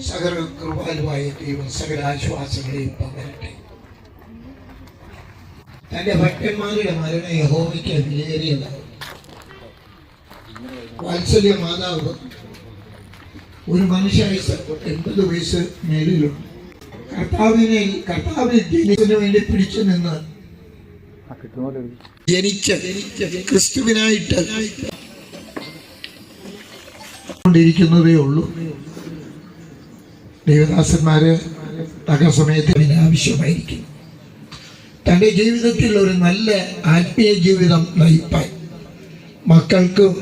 സകല കൃപാലുവായ ദൈവം സകല ആശ്വാസങ്ങളെയും പകരട്ടെ. തന്റെ ഭക്തന്മാരുടെ മരണം യഹോവയ്ക്ക് വിലയേറിയതാണ്. വാത്സല്യ മാതാവ് ഒരു മനുഷ്യായുസ് 80 വയസ്സ് മേലിലുണ്ട്. കർത്താവിനെ ജനിച്ചതിനു വേണ്ടി പിടിച്ചു നിന്ന് ജനിച്ച ക്രിസ്തുവിനായിട്ട് കൊണ്ടിരിക്കുന്നതേ ഉള്ളൂ. ദേവദാസന്മാര് തകസമയത്ത് ആവശ്യമായിരിക്കും. തൻ്റെ ജീവിതത്തിൽ ഒരു നല്ല ആത്മീയ ജീവിതം നയിപ്പാൻ മക്കൾക്കും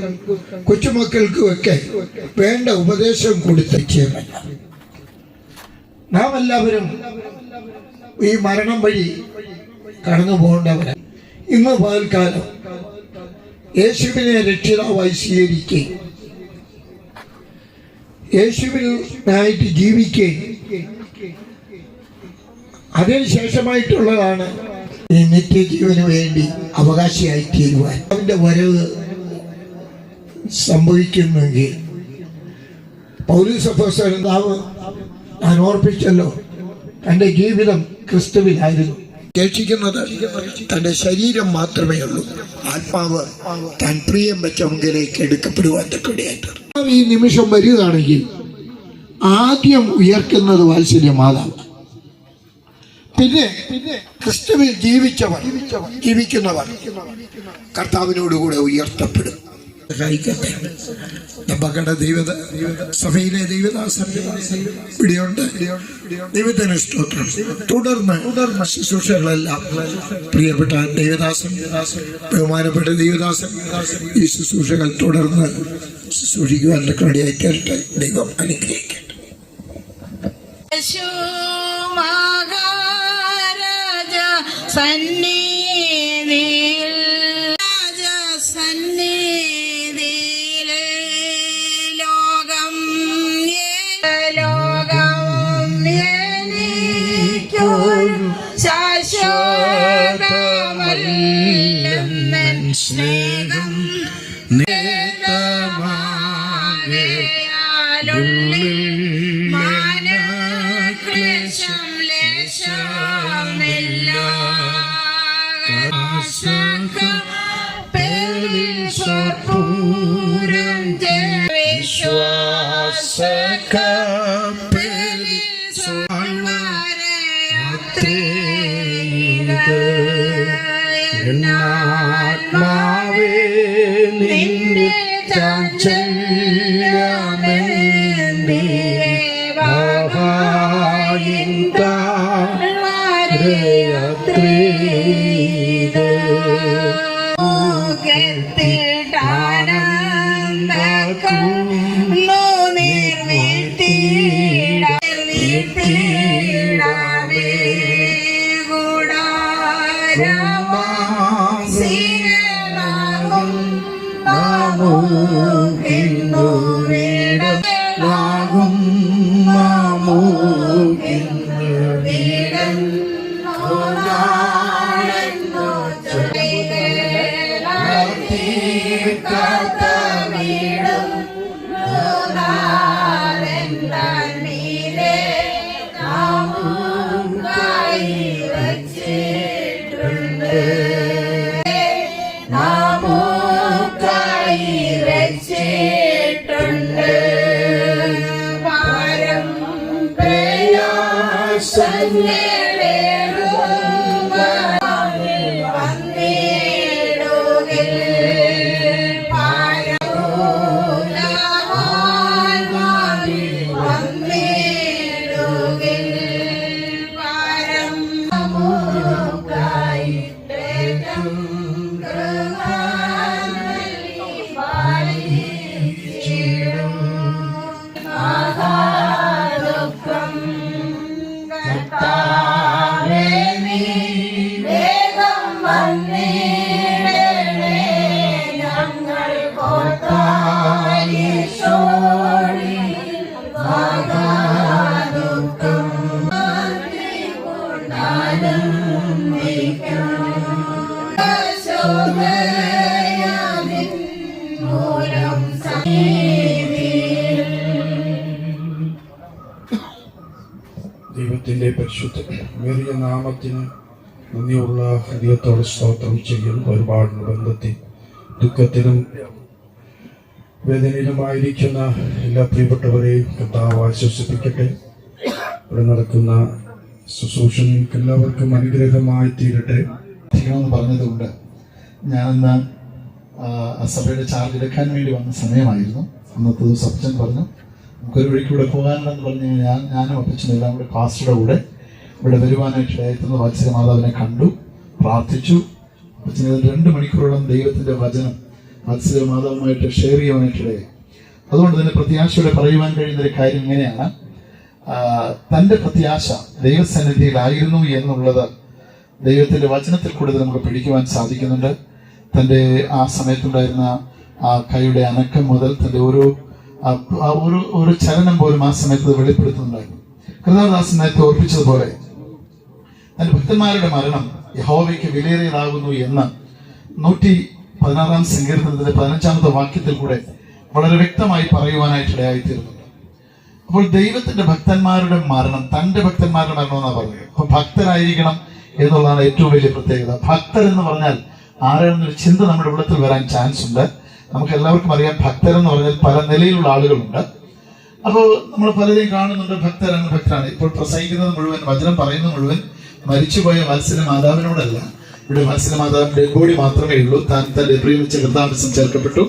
കൊച്ചുമക്കൾക്കും ഒക്കെ വേണ്ട ഉപദേശം കൊടുത്തയച്ചതല്ല. നാം എല്ലാവരും ഈ മരണം വഴി കടന്നു പോകേണ്ടവരാണ്. ഇന്ന് പകൽക്കാലം യേശുവിനെ രക്ഷിതാവായി സ്വീകരിക്കുകയും യേശുവിനായിട്ട് ജീവിക്കുകയും അതിനുശേഷമായിട്ടുള്ളതാണ് ഈ നിത്യജീവന് വേണ്ടി അവകാശിയായി തീരുവാൻ. അവൻ്റെ വരവ് സംഭവിക്കുന്നെങ്കിൽ പൗലോസ് അപ്പോസ്തലൻ ഞാൻ ഓർപ്പിച്ചല്ലോ, തൻ്റെ ജീവിതം ക്രിസ്തുവിലായിരുന്നു. ശേഷിക്കുന്നത് തൻ്റെ ശരീരം മാത്രമേ ഉള്ളൂ. ആത്മാവ് താൻ പ്രിയം വെച്ചവങ്കിലേക്ക് എടുക്കപ്പെടുവാൻ തക്കടിയായിട്ട് ഈ നിമിഷം വരികയാണെങ്കിൽ ആദ്യം ഉയർക്കുന്നത് വാത്സല്യ മാതാവ്. പിന്നെ ക്രിസ്തുവിൽ ജീവിക്കുന്നവർ കർത്താവിനോടുകൂടെ ഉയർത്തപ്പെടും. നമ്മുടെ സഭയിലെ ദൈവദാസൻ ഇവിടെയുണ്ട്. ദൈവത്തിന് സ്തോത്രം. തുടർന്ന് ശുശ്രൂഷകളെല്ലാം പ്രിയപ്പെട്ട ദൈവദാസൻ, ബഹുമാനപ്പെട്ട ദൈവദാസൻ ഈ ശുശ്രൂഷകൾ തുടർന്ന് ശുശ്രൂഷിക്കുവാൻ ഇടയായിത്തീരട്ടെ. ദൈവം അനുഗ്രഹിക്കട്ടെ. സ്നേഹം മാനക്ലേശം ലേശമില്ല പൂരം എന്നാത്മാവേ നിന്റെ ചാഞ്ചല്യമെന്തി Bye. ദൈവത്തിൻ്റെ പരിശുദ്ധമേറിയ നാമത്തിന് നന്ദിയുള്ള ഹൃദയത്തോടെ സ്തോത്രം ചെയ്യുന്നു. ഒരുപാട് ബന്ധത്തിൽ ദുഃഖത്തിലും വേദനയിലുമായിരിക്കുന്ന എല്ലാ പ്രിയപ്പെട്ടവരെയും കർത്താവ് ആശ്വസിപ്പിക്കട്ടെ. ഇവിടെ നടക്കുന്ന ശുശ്രൂഷ നിങ്ങൾക്ക് എല്ലാവർക്കും അനുഗ്രഹമായി തീരട്ടെ എന്ന് പറഞ്ഞതുകൊണ്ട് ഞാനിന്ന് സഭയുടെ ചാർജ് എടുക്കാൻ വേണ്ടി വന്ന സമയമായിരുന്നു. അന്നത്തെ ദിവസം അപ്പച്ചൻ പറഞ്ഞു നമുക്കൊരു വഴിക്കൂടെ പോകാനുണ്ടെന്ന് പറഞ്ഞ് ഞാനും അപ്പച്ചനും എല്ലാം കൂടെ പാസ്റ്ററുടെ കൂടെ ഇവിടെ വരുവാനായിട്ട് ഇടയായിരുന്നു. വാത്സല്യ മാതാവിനെ കണ്ടു, പ്രാർത്ഥിച്ചു. അപ്പച്ചന് 2 മണിക്കൂറോളം ദൈവത്തിൻ്റെ വചനം വാത്സല്യ മാതാവുമായിട്ട് ഷെയർ ചെയ്യുവാനായിട്ടിടയായി. അതുകൊണ്ട് തന്നെ പ്രത്യാശയോടെ പറയുവാൻ കഴിയുന്നൊരു കാര്യം ഇങ്ങനെയാണ്, തൻ്റെ പ്രത്യാശ ദൈവസന്നിധിയിലായിരുന്നു എന്നുള്ളത് ദൈവത്തിൻ്റെ വചനത്തിൽ കൂടെ നമുക്ക് പഠിക്കുവാൻ സാധിക്കുന്നുണ്ട്. തൻ്റെ ആ സമയത്തുണ്ടായിരുന്ന ആ കൈയുടെ അനക്കം മുതൽ തൻ്റെ ഒരു ചലനം പോലും ആ സമയത്ത് വെളിപ്പെടുത്തുന്നുണ്ടായിരുന്നു. കർത്താവദാസൻ നേരത്തെ ഓർപ്പിച്ചതുപോലെ തൻ്റെ ഭക്തന്മാരുടെ മരണം യഹോവയ്ക്ക് വിലയേറിയതാകുന്നു എന്ന് 116 സങ്കീർത്തനത്തിന്റെ 15-ാമത്തെ വാക്യത്തിൽ കൂടെ വളരെ വ്യക്തമായി പറയുവാനായിട്ട് ഇടയായിത്തീരുന്നുണ്ട്. അപ്പോൾ ദൈവത്തിന്റെ ഭക്തന്മാരുടെ മരണം തൻ്റെ ഭക്തന്മാരുടെ മരണം എന്നാണ് പറഞ്ഞത്. അപ്പൊ ഭക്തരായിരിക്കണം എന്നുള്ളതാണ് ഏറ്റവും വലിയ പ്രത്യേകത. ഭക്തർ എന്ന് പറഞ്ഞാൽ ആരാണെന്നൊരു ചിന്ത നമ്മുടെ ഉള്ളത്തിൽ വരാൻ ചാൻസ് ഉണ്ട്. നമുക്ക് എല്ലാവർക്കും അറിയാം, ഭക്തരെന്ന് പറഞ്ഞാൽ പല നിലയിലുള്ള ആളുകളുണ്ട്. അപ്പോൾ നമ്മൾ പലരെയും കാണുന്നുണ്ട്, ഭക്തരാണ്. ഇപ്പോൾ പ്രസംഗിക്കുന്നത് മുഴുവൻ, വചനം പറയുന്നത് മുഴുവൻ മരിച്ചുപോയ വാത്സല്യ മാതാവിനോടല്ല. ഇവിടെ വാത്സല്യ മാതാവിന്റെ ഡെഡ് ബോഡി മാത്രമേ ഉള്ളൂ. താൻ തന്റെ പ്രിയമിച്ച കർത്താവിൽ ചേർക്കപ്പെട്ടു.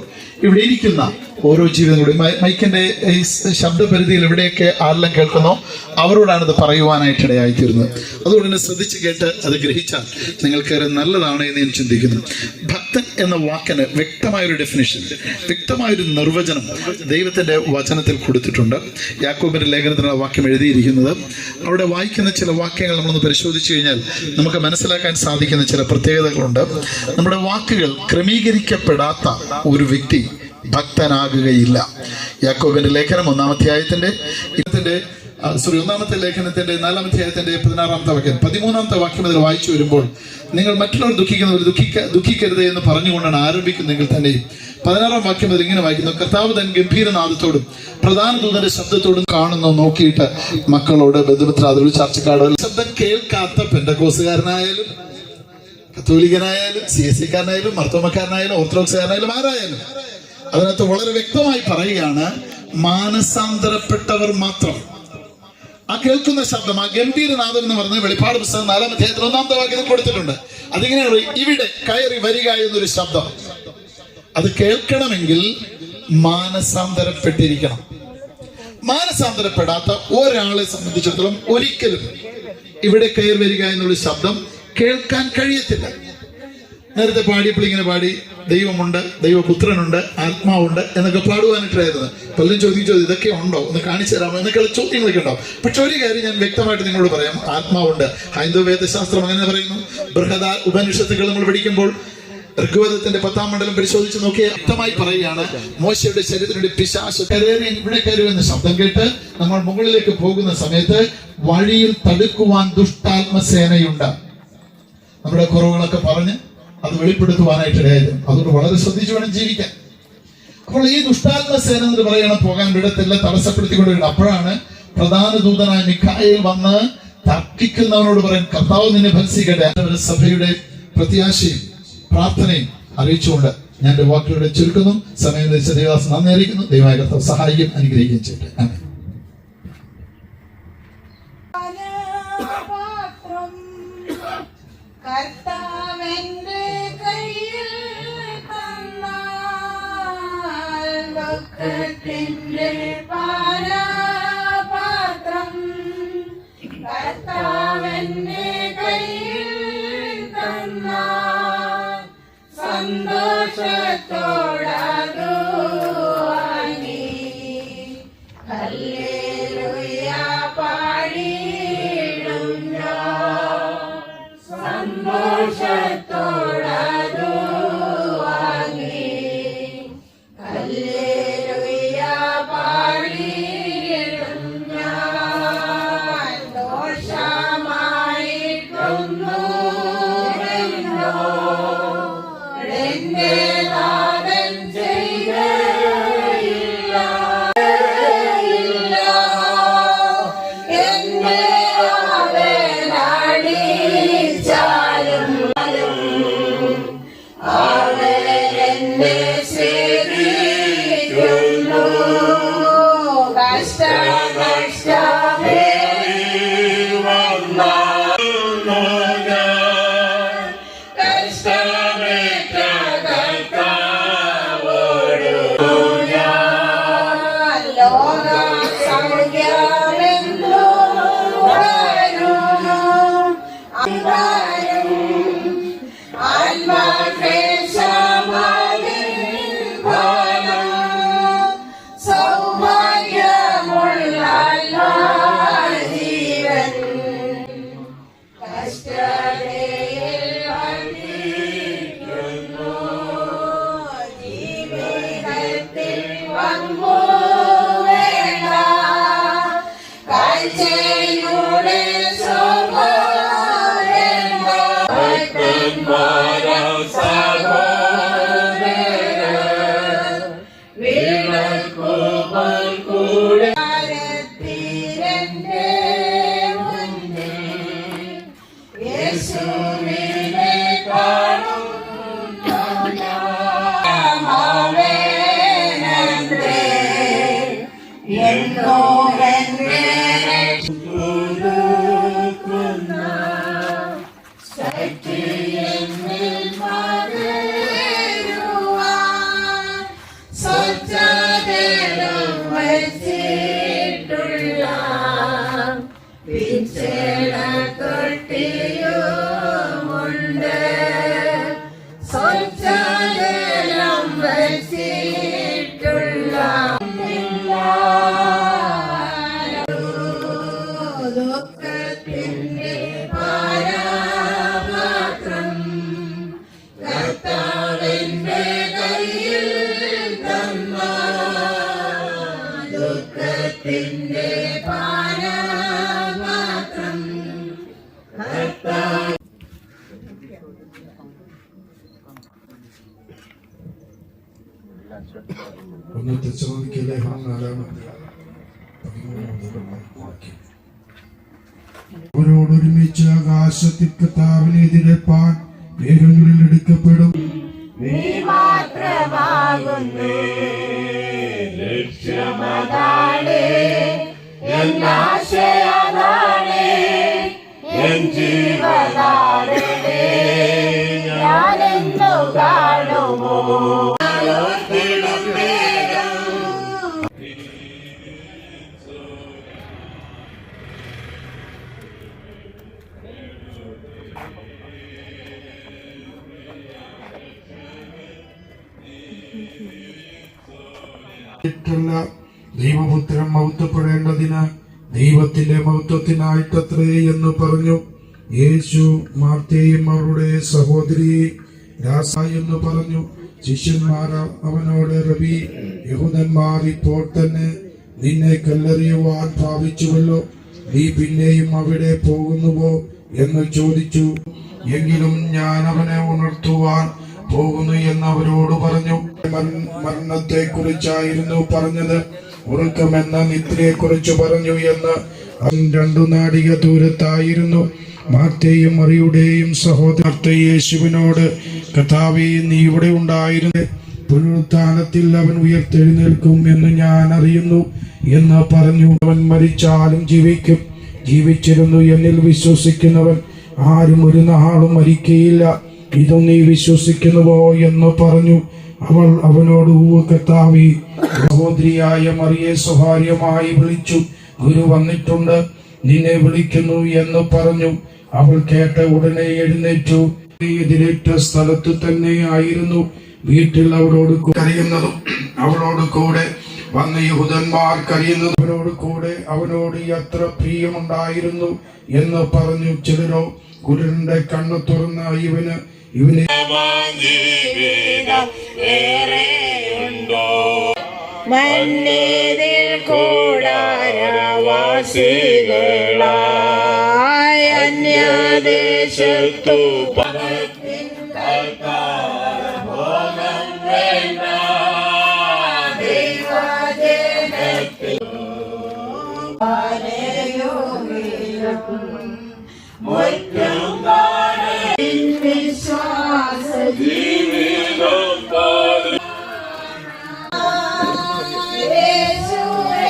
ഇവിടെ ഇരിക്കുന്ന ഓരോ ജീവിതങ്ങളും മൈക്കിന്റെ ഈ ശബ്ദപരിധിയിൽ എവിടെയൊക്കെ ആരെല്ലാം കേൾക്കുന്നോ അവരോടാണ് ഇത് പറയുവാനായിട്ട് ഇടയായിത്തീരുന്നത്. അതുകൊണ്ട് തന്നെ ശ്രദ്ധിച്ച് കേട്ട് അത് ഗ്രഹിച്ചാൽ നിങ്ങൾക്ക് നല്ലതാണ് എന്ന് ഞാൻ ചിന്തിക്കുന്നു. ഭക്തൻ എന്ന വാക്കിന് വ്യക്തമായൊരു ഡെഫിനിഷൻ, വ്യക്തമായൊരു നിർവചനം ദൈവത്തിന്റെ വചനത്തിൽ കൊടുത്തിട്ടുണ്ട്. യാക്കോബിന്റെ ലേഖനത്തിലുള്ള വാക്യം എഴുതിയിരിക്കുന്നത്. അവിടെ വായിക്കുന്ന ചില വാക്യങ്ങൾ നമ്മളൊന്ന് പരിശോധിച്ചു കഴിഞ്ഞാൽ നമുക്ക് മനസ്സിലാക്കാൻ സാധിക്കുന്ന ചില പ്രത്യേകതകളുണ്ട്. നമ്മുടെ വാക്കുകൾ ക്രമീകരിക്കപ്പെടാത്ത ഒരു വ്യക്തി ഭക്തനാകുകയില്ല. യാക്കോബിന്റെ ലേഖനം 1-ാമത്തെ ലേഖനത്തിന്റെ 4-ാമത്തെ അധ്യായത്തിന്റെ 16-ാമത്തെ വാക്യം 13-ാമത്തെ വാക്യം അതിൽ വായിച്ചു വരുമ്പോൾ, നിങ്ങൾ മറ്റുള്ളവർ ദുഃഖിക്കുന്നവർ ദുഃഖിക്കരുത് എന്ന് പറഞ്ഞുകൊണ്ടാണ് ആരംഭിക്കുന്നതെങ്കിൽ തന്നെയും 16-ാം വാക്യം അതിൽ ഇങ്ങനെ വായിക്കുന്നു, കർത്താവ് തൻ ഗംഭീരനാദത്തോടും പ്രധാന ദൂതന്റെ ശബ്ദത്തോടും കാണുന്നു നോക്കിയിട്ട് മക്കളോട് ബന്ധുമിത്രാദികൾ ചർച്ചക്കാരോട് ശബ്ദം കേൾക്കാത്ത പെന്തക്കോസുകാരനായാലും കത്തോലിക്കനായാലും CSC-കാരനായാലും മർത്തോമക്കാരനായാലും ഓർത്തഡോക്സുകാരനായാലും ആരായാലും അതിനകത്ത് വളരെ വ്യക്തമായി പറയുകയാണ്, മാനസാന്തരപ്പെട്ടവർ മാത്രം. ആ കേൾക്കുന്ന ശബ്ദം, ആ ഗംഭീരനാദം എന്ന് പറഞ്ഞ വെളിപ്പാട് പുസ്തകം 4-ാം അധ്യായത്തിൽ 1-ാമത്തെ വാക്യത്തിൽ കൊടുത്തിട്ടുണ്ട്. അതിങ്ങനെ ഇവിടെ കയറി വരിക എന്നൊരു ശബ്ദം. അത് കേൾക്കണമെങ്കിൽ മാനസാന്തരപ്പെട്ടിരിക്കണം. മാനസാന്തരപ്പെടാത്ത ഒരാളെ സംബന്ധിച്ചിടത്തോളം ഒരിക്കലും ഇവിടെ കയറി വരിക എന്നുള്ള ശബ്ദം കേൾക്കാൻ കഴിയത്തില്ല. നേരത്തെ പാടിയപ്പോൾ ഇങ്ങനെ പാടി, ദൈവമുണ്ട്, ദൈവപുത്രനുണ്ട്, ആത്മാവുണ്ട് എന്നൊക്കെ പാടുവാനായിട്ടായിരുന്നു. പലരും ചോദിച്ചു ഇതൊക്കെ ഉണ്ടോ, ഒന്ന് കാണിച്ചു തരാമോ എന്നൊക്കെയുള്ള ചോദ്യങ്ങളൊക്കെ ഉണ്ടാവും. പക്ഷെ ഒരു കാര്യം ഞാൻ വ്യക്തമായിട്ട് നിങ്ങളോട് പറയാം, ആത്മാവുണ്ട്. ഹൈന്ദവ വേദശാസ്ത്രം അങ്ങനെ പറയുന്നു. ബൃഹദ ഉപനിഷത്തുകൾ നമ്മൾ പഠിക്കുമ്പോൾ ഋഗ്വേദത്തിന്റെ 10-ാം മണ്ഡലം പരിശോധിച്ച് നോക്കിയ വ്യക്തമായി പറയുകയാണ്, മോശയുടെ ശരീരത്തിനുള്ളിൽ പിശാച് ഇവിടെ കയറുമെന്ന ശബ്ദം കേട്ട് നമ്മൾ മുകളിലേക്ക് പോകുന്ന സമയത്ത് വഴിയിൽ തടുക്കുവാൻ ദുഷ്ടാത്മസേനയുണ്ട്. നമ്മുടെ കുറവുകളൊക്കെ പറഞ്ഞ് അത് വെളിപ്പെടുത്തുവാനായിട്ടിടയായിരുന്നു. അതുകൊണ്ട് വളരെ ശ്രദ്ധിച്ചു വേണം ജീവിക്കാൻ. അപ്പോൾ ഈ ദുഷ്ടാത്മസേന എന്ന് പറയണം പോകാൻ വിടത്തില്ല, തടസ്സപ്പെടുത്തിക്കൊണ്ടിരിക്കണം. അപ്പോഴാണ് പ്രധാന ദൂതനായ മിഖായേൽ വന്ന് തർക്കിക്കുന്നവനോട് പറയാൻ, കർത്താവ് നിന്നെ ഭത്സിക്കട്ടെ. സഭയുടെ പ്രത്യാശയും പ്രാർത്ഥനയും അറിയിച്ചുകൊണ്ട് ഞാൻ എന്റെ വാക്കുകളുടെ ചുരുക്കുന്നു. സമയം വെച്ച ദൈവദാസൻ നന്ദി അറിയിക്കുന്നു. ദൈവമായ കർത്താവ് സഹായിക്കും, അനുഗ്രഹിക്കുകയും ചെയ്യട്ടെ. ആമേൻ. കർത്താവിന്റെ കയ്യിൽ തന്നാൽ ദുഃഖത്തിന്റെ പാനപാത്രം, കർത്താവിന്റെ കയ്യിൽ തന്നാൽ സന്തോഷത്തോടതു വാങ്ങി ഹല്ലേലൂയ പാടിയിടും ഞാൻ. സന്തോഷത്തോടതു വാങ്ങി ഹല്ലേലൂയ പാടിയിടും ഞാൻ. ദോഷമായിട്ടൊന്നും എന്റെ നാഥൻ ചെയ്തയില്ല. എന്റെ ഒന്ന് തെസ്സലോനിക്കയിലെ ലേഖനം 4-ാം അധ്യായം 13-ാം വാക്യം. അവരോടൊരുമിച്ച് ആകാശത്തിൽ കർത്താവിനെതിരേൽപ്പാൻ മേഘങ്ങളിൽ എടുക്കപ്പെടും. നീ മാത്രമാകുന്നു ലക്ഷ്യമതാണ്, എന്നാശയതാണ്, എൻ ജീവനാടനെ ഞാനെന്നു കാണുമോ. ദൈവപുത്രൻ മഹത്വപ്പെടേണ്ടതിന് ദൈവത്തിന്റെ മഹത്വത്തിനായിട്ടത്രേ എന്ന് പറഞ്ഞു. യേശു മാർത്തയെയും അവരുടെ സഹോദരിയെയും രാസ എന്ന് പറഞ്ഞു. ശിഷ്യന്മാർ അവനോട്, റബി, യഹൂദന്മാർ ഇപ്പോൾ തന്നെ നിന്നെ കല്ലെറിയുവാൻ ഭാവിച്ചുവല്ലോ, നീ പിന്നെയും അവിടെ പോകുന്നുവോ എന്ന് ചോദിച്ചു. എങ്കിലും ഞാൻ അവനെ ഉണർത്തുവാൻ പോകുന്നു എന്ന് അവരോട് പറഞ്ഞു. മരണത്തെ കുറിച്ചായിരുന്നു പറഞ്ഞത്, ഉറക്കമെന്ന നിദ്രയെ കുറിച്ച് പറഞ്ഞു എന്ന്. 2 നാഴിക ദൂരത്തായിരുന്നു. മാർത്തയും മറിയുടെയും സഹോദരൻ യേശുവിനോട്, കർത്താവേ, നീ ഇവിടെ ഉണ്ടായിരുന്നു, പുനരുത്ഥാനത്തിൽ അവൻ ഉയർത്തെഴുന്നേൽക്കും എന്ന് ഞാൻ അറിയുന്നു എന്ന് പറഞ്ഞു. അവൻ മരിച്ചാലും ജീവിക്കും, ജീവിച്ചിരുന്നു എന്നിൽ വിശ്വസിക്കുന്നവൻ ആരും ഒരു നാളും മരിക്കയില്ല. ഇത് നീ വിശ്വസിക്കുന്നുവോ എന്ന് പറഞ്ഞു. അവൾ അവനോട്, കർത്താവേ, സഹോദരിയായ മറിയെ സ്വകാര്യമായി വിളിച്ചു, ഗുരു വന്നിട്ടുണ്ട്, നിന്നെ വിളിക്കുന്നു എന്ന് പറഞ്ഞു. അവൾ കേട്ട ഉടനെ എഴുന്നേറ്റു. എതിരേറ്റ സ്ഥലത്ത് തന്നെ ആയിരുന്നു. വീട്ടിൽ അവളോട് കരയുന്നതും അവളോട് കൂടെ വന്ന യഹൂദന്മാർ കരയുന്നതും അവനോട് എത്ര പ്രിയമുണ്ടായിരുന്നു എന്ന് പറഞ്ഞു. ചിലരോ, കുരുടന്റെ കണ്ണു തുറന്ന ഇവനെ മന്നേതിൽ കൂടാരവാസികളായ അന്യദേശത്തു വിശ്വാസ ജീവിതം യേശുവേ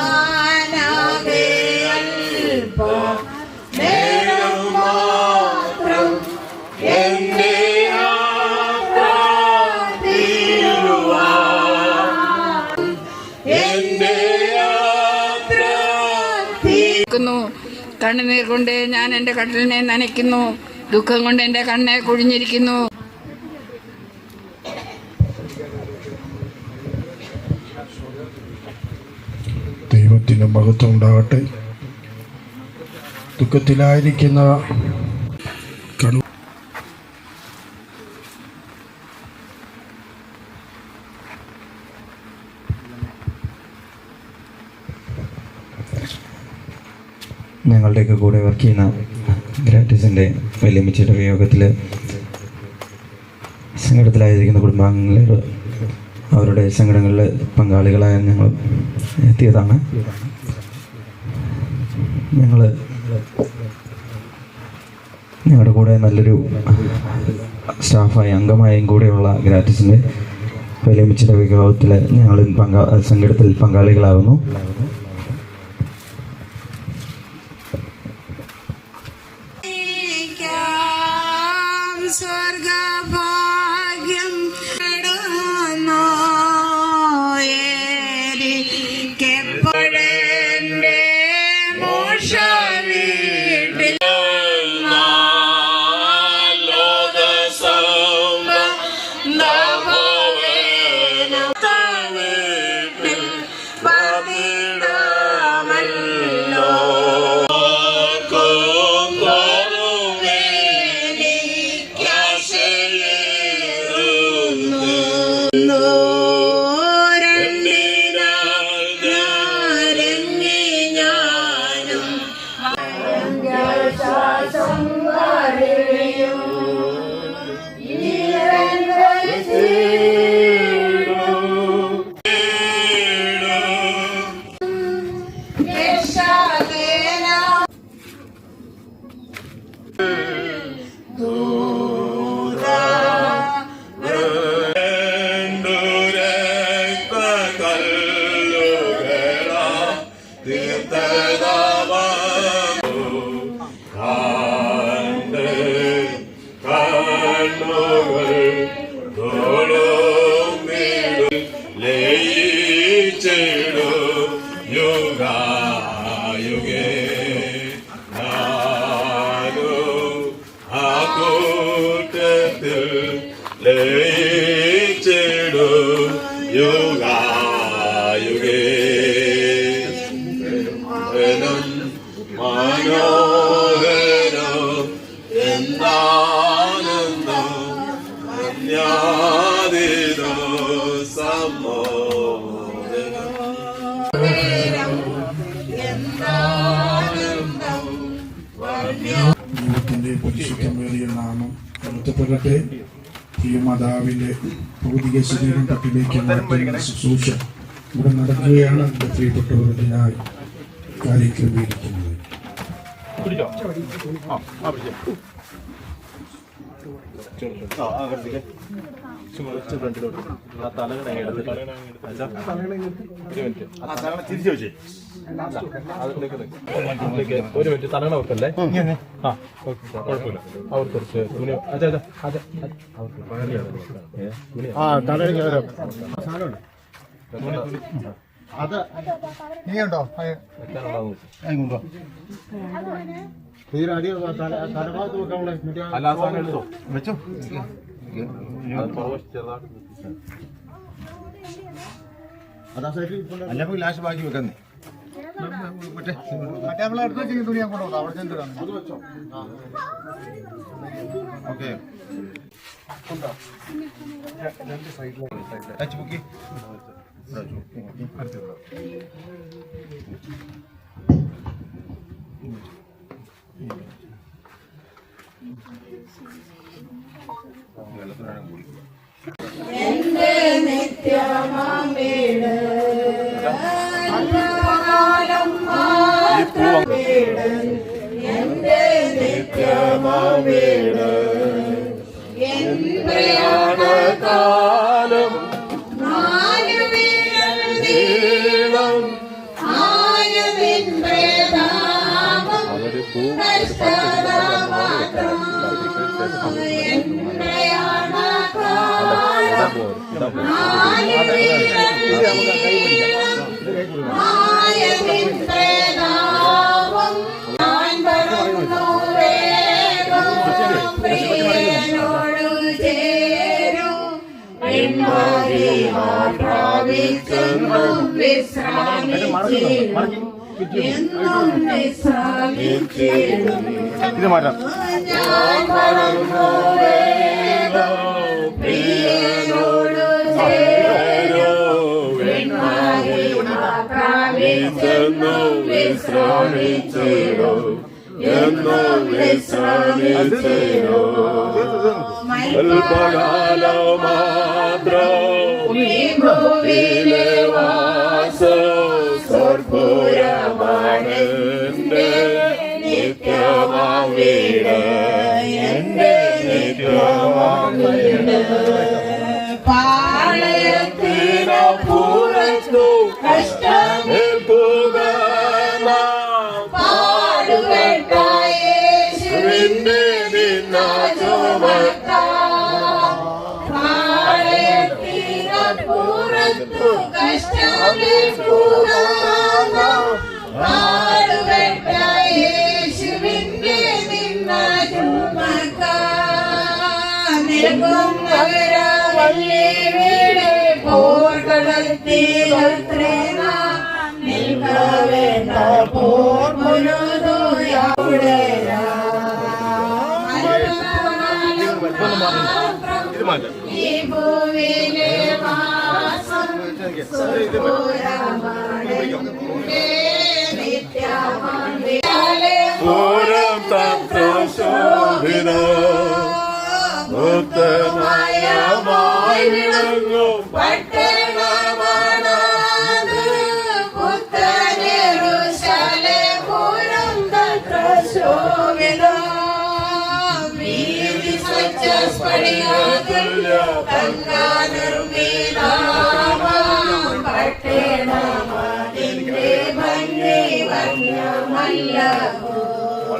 ഞാനാകെ അല്പം നേരം മാത്രം എന്റെ യാത്ര തീരുവാൻ, എന്റെ യാത്ര കണ്ണുനീർ കൊണ്ട് ഞാൻ എൻ്റെ കട്ടിലിനെ നനയ്ക്കുന്നു, ദുഃഖം കൊണ്ട് എൻ്റെ കണ്ണെ കുഴിഞ്ഞിരിക്കുന്നു. ദൈവത്തിന് മഹത്വം ഉണ്ടാകട്ടെ. ദുഃഖത്തിലായിരിക്കുന്ന ഞങ്ങളുടെയൊക്കെ കൂടെ വർക്ക് ചെയ്യുന്ന ഗ്രാറ്റിസിൻ്റെ വലിയമ്മച്ചിയുടെ വിയോഗത്തിൽ സങ്കടത്തിലായിരിക്കുന്ന കുടുംബാംഗങ്ങളോട് അവരുടെ സങ്കടങ്ങളിൽ പങ്കാളികളായ ഞങ്ങൾ എത്തിയതാണ്. ഞങ്ങളുടെ കൂടെ നല്ലൊരു സ്റ്റാഫായി അംഗമായും കൂടെയുള്ള ഗ്രാറ്റിസിൻ്റെ വലിയമ്മച്ചിയുടെ വിയോഗത്തിൽ ഞങ്ങളും സങ്കടത്തിൽ പങ്കാളികളാകുന്നു. സ്വർഗഭാഗ്യം എനിക്കെപ്പോഴെന്റെ മോക്ഷ വീട്ടിൽ ദൈവത്തിൻ്റെ പരിശുദ്ധമേറിയ നാമം ഉയർത്തപ്പെടട്ടെ. പ്രിയമാതാവിൻ്റെ ഭൗതിക ശരീരം തട്ടിലേക്ക് മാറ്റുന്ന ശുശ്രൂഷ ഇവിടെ നടക്കുകയാണ്. എൻ്റെ പ്രിയപ്പെട്ടവർ ഇതിനായി കാര്യക്രമീകരിക്കുന്നത്. ഒരു മിനിറ്റ് തലണ വെക്കല്ലേ? ആ കുഴപ്പമില്ല. അവർ കുറച്ച് തുണി അതെ അതെ അതെ അത് നീയുണ്ടോ തലഭാഗത്ത് വെക്കാൻ വെച്ചോ. അതാ സൈഡിൽ അല്ലെങ്കിൽ ലാസ്റ്റ് ബാക്കി വെക്കുന്നേ. മറ്റേ നമ്മൾ അടുത്ത തുണി ഞാൻ കൊണ്ടുപോകാം. അവിടെ ചെന്നിട്ടാണ് അത് വെച്ചോ. ഓക്കെ ടച്ച് ബുക്കി എന്റെ നിത്യമാം വീട് അല്പകാലം മാത്രം വീട്, എന്റെ നിത്യമാം വീട് എൻ പ്രയാണകാലം നാല് വീഴൽ നീളം ഇത് മാറ്റാം. പാളയത്തിനു പുറത്തു കഷ്ടമേൽക്കുക പാടുകേട്ട യേശുവിന്റെ നിന്ന ചുമത്താം. പാളയത്തിനു പുറത്തു കഷ്ടമേൽക്കുക പാടുകേട്ട യേശുവിന്റെ നിന്ന ചുമക്കാം. നിൽക്കും നഗരവല്ലി വീട് പോർക്കളത്തിലത്രേ നിൽക്കവേണ്ട പോർ മുഴുതുയാവിടെ ഈ ഭൂവിലെ വാസം പൂരം തത്വശോഭിത മുത്തമയമായി വിളങ്ങും പട്ടണമാണത് പുത്തനെറുശലേപുരം തത്വശോഭിതം. വീതി സ്വച്ഛ സ്ഫടികതുല്യ തങ്കനിർമ്മിതമാം പട്ടണമതിന്റെ ഭംഗി വർണ്ണമല്ലവോ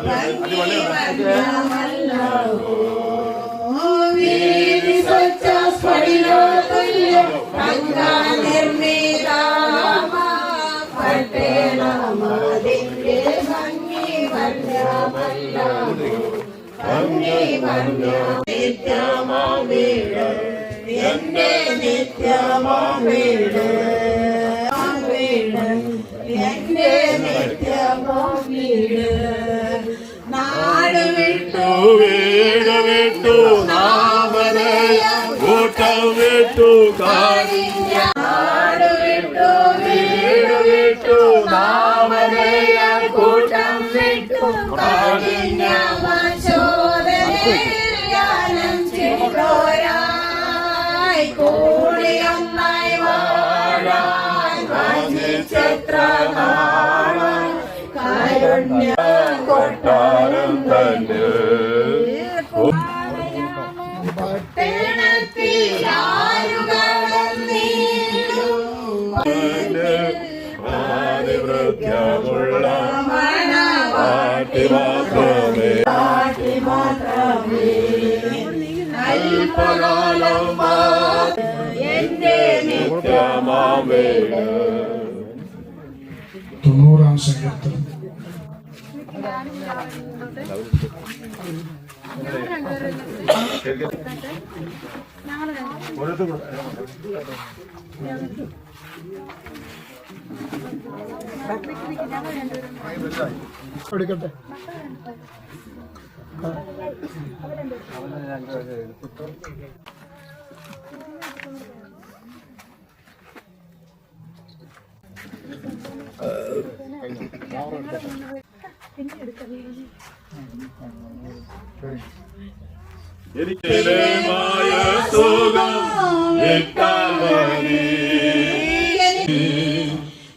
ഭംഗി വർണ്ണമല്ലവോ. വീതി സ്വച്ഛ സ്ഫടികതുല്യ തങ്കനിർമ്മിതമാം പട്ടണമതിന്റെ ഭംഗി വർണ്ണമല്ലവോ ഭംഗി വർണ്ണ. നിത്യമാം വീട് എന്റെ നിത്യമാം വീട് എന്റെ നിത്യമാം വീട്. നാട് വിട്ടു വീട് വിട്ടു നാമതയ കൂട്ടം വിട്ടു നാട് വിട്ടു വീട് വിട്ടു നാമതയ കൂട്ടം വിട്ടു കാഠിന്യമശോധനയാനം ചെയ്തോരായി കൂടിയൊന്നായി വാഴാൻ വഞ്ചിച്ചെത്ര നാളായി കാരുണ്യ കൊട്ടാരം തന്നെ പട്ടണത്തിലാരുകളും ആദിവൃത്യമുള്ള പാട്ടി മാത്രമേ അല്പകാലം എന്റെ നിത്യമാം വീട്. 90-ാം സങ്കീർത്തനം. എടുക്കട്ടെ. എനിക്കേമായ സുഖം എത്താമണി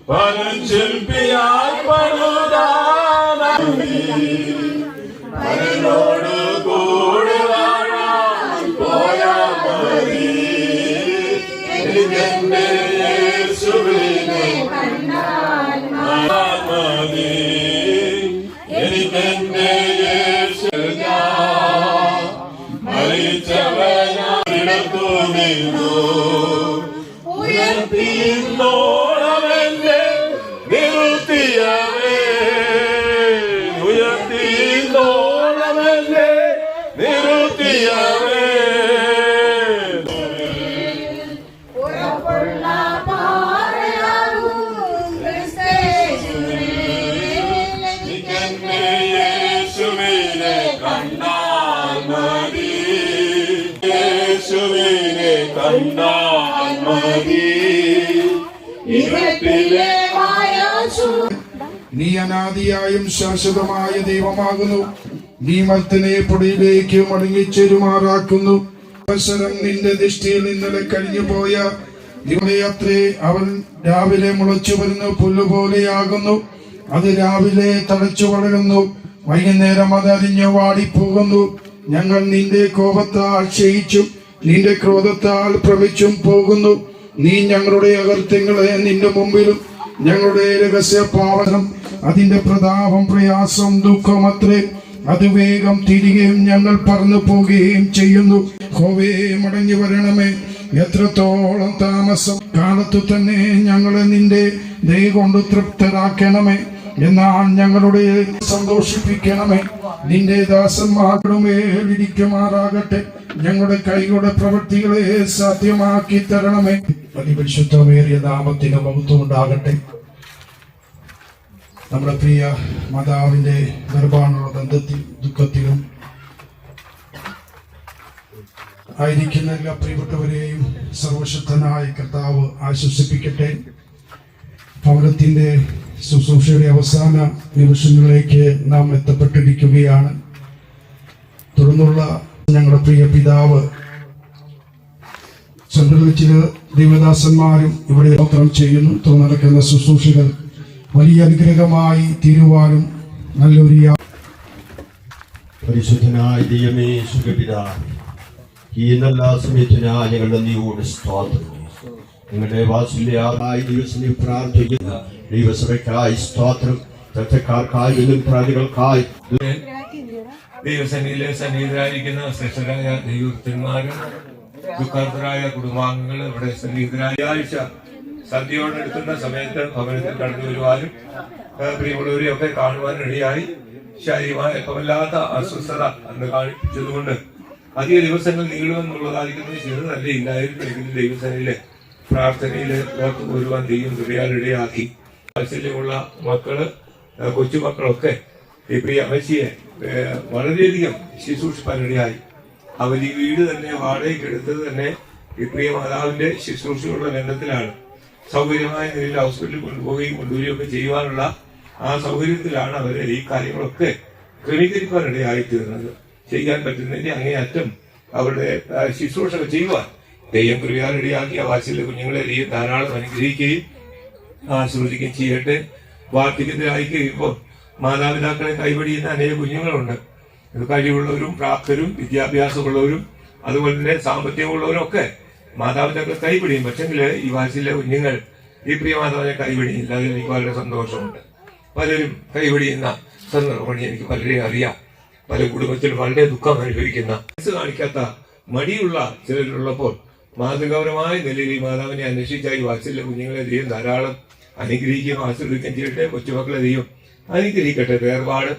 പലൻ ശില്പിയാൽ പലനോട് കൂടെ വാഴാൻ പോയാ മതി. എനിക്കെന്റെ യേശുവിനെ കണ്ടാൽ മതി. എനിക്കെന്റെ യേശു ഉയർത്തുനിന്നു ഉയർത്തിയിന്നോളമെന്നെ നിർത്തിയവേ ഉയർത്തിയിന്നോളമെന്നെ നിർത്തിയവേ യേശുവിനെ കണ്ടാൽ മതി യേശുവിനെ കണ്ടാൽ മതി ഇരുട്ടിലെ നീ അനാദിയായും ശാശ്വതമായ ദൈവമാകുന്നു. നീ മർത്തനെ പൊടിയിലേക്ക് മടങ്ങിച്ചേരുമാറാക്കുന്നു. അവസരം നിന്റെ ദൃഷ്ടിയിൽ ഇന്നലെ കഴിഞ്ഞു പോയ അത്രേ അവൻ രാവിലെ മുളച്ചു വരുന്ന പുല്ലുപോലെയാകുന്നു. അത് രാവിലെ തഴച്ചു വളരുന്നു, വൈകുന്നേരം അത് അരിഞ്ഞു വാടിപ്പോകുന്നു. ഞങ്ങൾ നിന്റെ കോപത്താൽ ക്ഷയിച്ചും നിന്റെ ക്രോധത്താൽ ഭ്രമിച്ചും പോകുന്നു. നീ ഞങ്ങളുടെ അകൃത്യങ്ങളെ നിന്റെ മുമ്പിലും ഞങ്ങളുടെ രഹസ്യ പാവനം അതിന്റെ പ്രതാപം പ്രയാസം ദുഃഖമത്രേ. അത് വേഗം തിരികെയും ഞങ്ങൾ പറന്നു പോവുകയും ചെയ്യുന്നു. ഹോവേ, മടങ്ങി വരണമേ. എത്രത്തോളം താമസം കാലത്തു തന്നെ ഞങ്ങളെ നിന്റെ ദയ കൊണ്ട് തൃപ്തരാക്കണമേ. എന്നാൽ ഞങ്ങളുടെ സന്തോഷിപ്പിക്കണമേ. നിന്റെ ദാസന്മാരുടെ മേലിരിക്കുമാറാകട്ടെ. ഞങ്ങളുടെ കൈകളുടെ പ്രവൃത്തികളെ സാധ്യമാക്കി തരണമേ. അതിപരിശുദ്ധമേറിയ നാമത്തിന് മഹത്വം ഉണ്ടാകട്ടെ. നമ്മുടെ പ്രിയ മാതാവിന്റെ ഗർഭാണുള്ള ബന്ധത്തിൽ ദുഃഖത്തിലും ആയിരിക്കുന്ന എല്ലാ പ്രിയപ്പെട്ടവരെയും സർവശക്തനായ കർത്താവ് ആശ്വസിപ്പിക്കട്ടെ. ഭവനത്തിന്റെ ശുശ്രൂഷയുടെ അവസാന നിമിഷങ്ങളിലേക്ക് നാം എത്തപ്പെട്ടിരിക്കുകയാണ്. തുടർന്നുള്ള ഞങ്ങളുടെ പ്രിയ പിതാവ് സെൻട്രൽ ചില ദൈവദാസന്മാരും ഇവിടെ സ്തോത്രം ചെയ്യുന്നു. തുടർന്ന് നടക്കുന്ന ശുശ്രൂഷകൾ വലിയ അനുഗ്രഹമായി തീരുവാനും നല്ലൊരു പരിശുദ്ധനായ ദൈവമേ, സുഖപിതാവേ, ഈ നല്ല സമയത്തിനായി ഞങ്ങൾ നന്ദിയോട് സ്തോത്രം. നിങ്ങളുടെ വാത്സല്യമായി ദിവസം പ്രാർത്ഥിക്കുന്ന ദൈവസഭയ്ക്കായി സ്തോത്രം. തത്വക്കാർക്കായി പ്രാതികൾക്കായി ദൈവസന്നിധിയിലെ സന്നിഹിതരായിരിക്കുന്ന ശ്രേഷ്ഠരായ ദൈവഭക്തന്മാരും ദുഃഖാർത്തരായ കുടുംബാംഗങ്ങൾ ഇവിടെ സന്നിഹിതരായ ആഴ്ച സന്ധ്യയോടെടുക്കുന്ന സമയത്ത് ഭവനത്തിൽ കടന്നു വരുവാനും പ്രിയമുള്ളവരെയൊക്കെ കാണുവാനും ഇടയായി. ശാരീരികമായ അല്പമല്ലാത്ത അസ്വസ്ഥത അന്ന് കാണിച്ചതുകൊണ്ട് അധിക ദിവസങ്ങൾ നീളുമെന്നുള്ളതായിരിക്കുന്നത് ചെറുതല്ല ഇല്ലായിരുന്നെങ്കിലും ദൈവസേനയിലെ പ്രാർത്ഥനയിൽ വരുവാൻ ദൈവം കൃപയാൽ ഇടയാക്കി. വാത്സല്യമുള്ള മക്കള്, കൊച്ചുമക്കളൊക്കെ ഈ പ്രിയ അമ്മച്ചിയെ വളരെയധികം ശുശ്രൂഷിപ്പാനിടയായി. അവർ ഈ വീട് തന്നെ വാടകയ്ക്ക് എടുത്തത് തന്നെ ഈ പ്രിയ മാതാവിന്റെ ശുശ്രൂഷയുള്ള ബന്ധത്തിലാണ്. സൗകര്യമായ നിലയിൽ ഹോസ്പിറ്റലിൽ കൊണ്ടുപോവുകയും കൊണ്ടുവരികയൊക്കെ ചെയ്യുവാനുള്ള ആ സൗകര്യത്തിലാണ് അവരെ ഈ കാര്യങ്ങളൊക്കെ ക്രമീകരിക്കാനിടയായി തീർന്നത്. ചെയ്യാൻ പറ്റുന്നതിന്റെ അങ്ങേയറ്റം അവരുടെ ശുശ്രൂഷ ചെയ്യുവാൻ ദൈവം കൃപയാൽ ഇടയാക്കി. ആ വാത്സല്യ കുഞ്ഞുങ്ങളെ ദൈവം ധാരാളം അനുഗ്രഹിക്കുകയും ആശ്രദിക്കുകയും ചെയ്യട്ടെ. വാർദ്ധക്യത്തിലായി കഴിയുമ്പോൾ മാതാപിതാക്കളെ കൈവടിയുന്ന അനേക കുഞ്ഞുങ്ങളുണ്ട്. കഴിവുള്ളവരും പ്രാപ്തരും വിദ്യാഭ്യാസമുള്ളവരും അതുപോലെ തന്നെ സാമ്പത്തികമുള്ളവരും ഒക്കെ മാതാപിതാക്കളെ കൈപിടിയും. പക്ഷെങ്കിൽ ഈ വാത്സല്യ കുഞ്ഞുങ്ങൾ ഈ പ്രിയ മാതാവിനെ കൈപിടിയില്ല. അതിൽ എനിക്ക് വളരെ സന്തോഷമുണ്ട്. പലരും കൈപിടിയുന്ന സന്ദർഭങ്ങൾ എനിക്ക് പലരെയും അറിയാം. പല കുടുംബത്തിലും വളരെ ദുഃഖം അനുഭവിക്കുന്ന, മനസ്സ് കാണിക്കാത്ത മടിയുള്ള ചിലരുള്ളപ്പോൾ മാതൃകാപരമായ നിലയിൽ ഈ മാതാവിനെ അന്വേഷിച്ചായി വാത്സല്യ കുഞ്ഞുങ്ങളെ ദൈവം ധാരാളം അനുഗ്രഹിക്കുകയും ആശ്രയിക്കുകയും ചെയ്യട്ടെ. കൊച്ചുമക്കളെ ദൈവം അനുഗ്രഹിക്കട്ടെ. വേർപാട്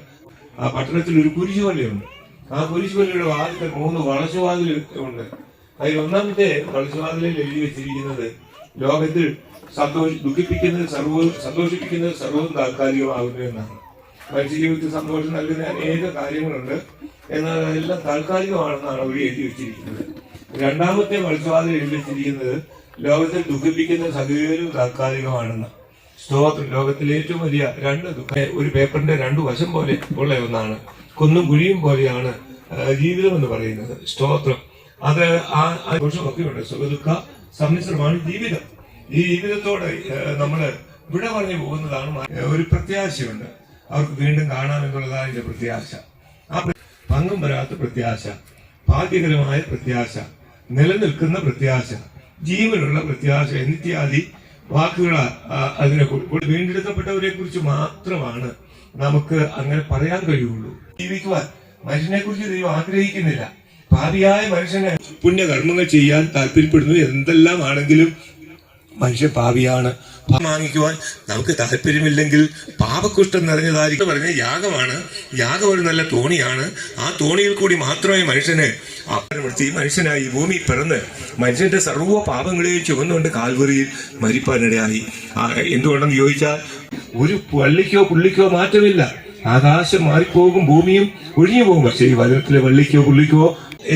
ആ പട്ടണത്തിൽ ഒരു കുരിശുപള്ളിയുണ്ട്. ആ കുരിശുപള്ളിയുടെ വാതിൽ 3 വളച്ചുവാതിൽ ഉണ്ട്. അതിൽ ഒന്നാമത്തെ വളച്ചുവാതിലിൽ എഴുതി വെച്ചിരിക്കുന്നത് ലോകത്തിൽ ദുഃഖിപ്പിക്കുന്നത് സന്തോഷിപ്പിക്കുന്നത് സർവ്വവും താൽക്കാലികമാകുന്നു എന്നാണ്. മനുഷ്യ ജീവിതത്തിൽ സന്തോഷം നൽകുന്ന അനേക കാര്യങ്ങളുണ്ട്, എന്നാൽ അതെല്ലാം താൽക്കാലികമാണെന്നാണ് അവർ എഴുതി വെച്ചിരിക്കുന്നത്. രണ്ടാമത്തെ വളച്ചുവാതിൽ എഴുതി വെച്ചിരിക്കുന്നത് ലോകത്തിൽ ദുഃഖിപ്പിക്കുന്ന സകലവും താൽക്കാലികമാണെന്ന്. സ്തോത്രം. ലോകത്തിലെ ഏറ്റവും വലിയ ഒരു പേപ്പറിന്റെ 2 വശം പോലെ ഉള്ള ഒന്നാണ്. കുന്നും കുഴിയും പോലെയാണ് ജീവിതം എന്ന് പറയുന്നത്. സ്തോത്രം. അത് ആ ദോഷമൊക്കെയുണ്ട്. സുഖദുഃഖ സമ്മിശ്രമാണ് ജീവിതം. ഈ ജീവിതത്തോടെ നമ്മൾ വിട പറഞ്ഞു പോകുന്നതാണ്. ഒരു പ്രത്യാശയുണ്ട്, അവർക്ക് വീണ്ടും കാണാമെന്നുള്ളതാണ് ഇതിന്റെ പ്രത്യാശ. ആ ഭംഗം വരാത്ത പ്രത്യാശ, ഭാഗ്യകരമായ പ്രത്യാശ, നിലനിൽക്കുന്ന പ്രത്യാശ, ജീവനുള്ള പ്രത്യാശ എന്നിത്യാദി വാക്കുകൾ അതിനെ വീണ്ടെടുക്കപ്പെട്ടവരെ കുറിച്ച് മാത്രമാണ് നമുക്ക് അങ്ങനെ പറയാൻ കഴിയുള്ളൂ. ജീവിക്കുവാൻ മനുഷ്യനെ കുറിച്ച് ദൈവം ആഗ്രഹിക്കുന്നില്ല. പാപിയായ മനുഷ്യന് പുണ്യകർമ്മങ്ങൾ ചെയ്യാൻ താല്പര്യപ്പെടുന്നു. എന്തെല്ലാം ആണെങ്കിലും മനുഷ്യൻ പാപിയാണ്. വാങ്ങിക്കുവാൻ നമുക്ക് താല്പര്യമില്ലെങ്കിൽ പാപക്കുഷ്ടം നിറഞ്ഞതായിരിക്കും പറഞ്ഞ യാഗമാണ്. യാഗം ഒരു നല്ല തോണിയാണ്. ആ തോണിയിൽ കൂടി മാത്രമേ മനുഷ്യന് ഈ മനുഷ്യനായി ഭൂമി പിറന്ന് മനുഷ്യന്റെ സർവ്വ പാപങ്ങളെയും ചുമന്നുകൊണ്ട് കാൽവറിയിൽ മരിപ്പാനിടയായി. എന്തുകൊണ്ടെന്ന് ചോദിച്ചാൽ ഒരു വള്ളിക്കോ പുള്ളിക്കോ മാറ്റമില്ല. ആകാശം മാറിപ്പോകും, ഭൂമിയും ഒഴിഞ്ഞു പോകും. പക്ഷേ ഈ വചനത്തിലെ വള്ളിക്കോ പുള്ളിക്കോ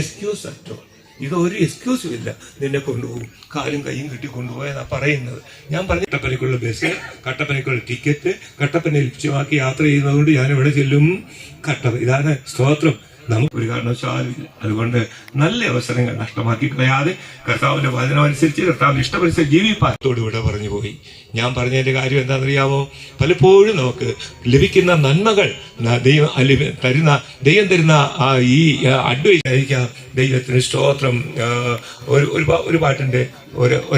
എക്സ്ക്യൂസ് അറ്റോ, ഇതൊരു എക്സ്ക്യൂസും ഇല്ല. നിന്നെ കൊണ്ടുപോകും, കാലും കൈയും കെട്ടി കൊണ്ടുപോയെന്നാ പറയുന്നത്. ഞാൻ പറഞ്ഞ കട്ടപ്പനയ്ക്കുള്ള ബസ്, കട്ടപ്പനയ്ക്കുള്ള ടിക്കറ്റ്, കട്ടപ്പന ലക്ഷ്യമാക്കി യാത്ര ചെയ്യുന്നതുകൊണ്ട് ഞാൻ ഇവിടെ ചെല്ലും കട്ടപ്പന. ഇതാണ് സ്തോത്രം. നമുക്ക് ഒരു കാരണവശാലും ഇല്ല. അതുകൊണ്ട് നല്ല അവസരങ്ങൾ നഷ്ടമാക്കി കളയാതെ കർത്താവിന്റെ വചനം അനുസരിച്ച് കർത്താവിന്റെ ഇഷ്ടമനുസരിച്ച് ജീവിപ്പാത്തോട് ഇവിടെ പറഞ്ഞു പോയി. ഞാൻ പറഞ്ഞതിന്റെ കാര്യം എന്താണെന്നറിയാമോ? പലപ്പോഴും നമുക്ക് ലഭിക്കുന്ന നന്മകൾ ദൈവം തരുന്ന ഈ അഡ്വൈസ് അയക്കാം. ദൈവത്തിന് സ്തോത്രം. ഒരു പാട്ടിന്റെ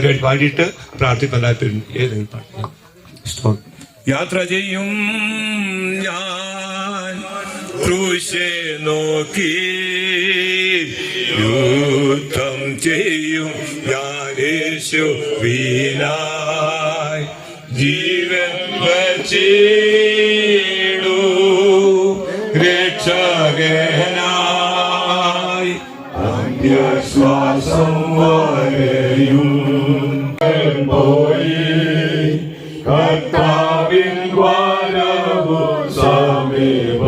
ഒരു പാടിയിട്ട് പ്രാർത്ഥിക്കാൻ താല്പര്യം. ഏതെങ്കിലും പാട്ട്. യാത്ര ചെയ്യും ഞാൻ ക്രൂശെ നോക്കി, യുദ്ധം ചെയ്യും ഞാൻ യേശുവിനായി, ജീവൻ വച്ചിടൂ രക്ഷകനായി, അന്ത്യശ്വാസം വരെയും പോയി കർത്താവിൻ ദ്വാരവും സമീപമായി,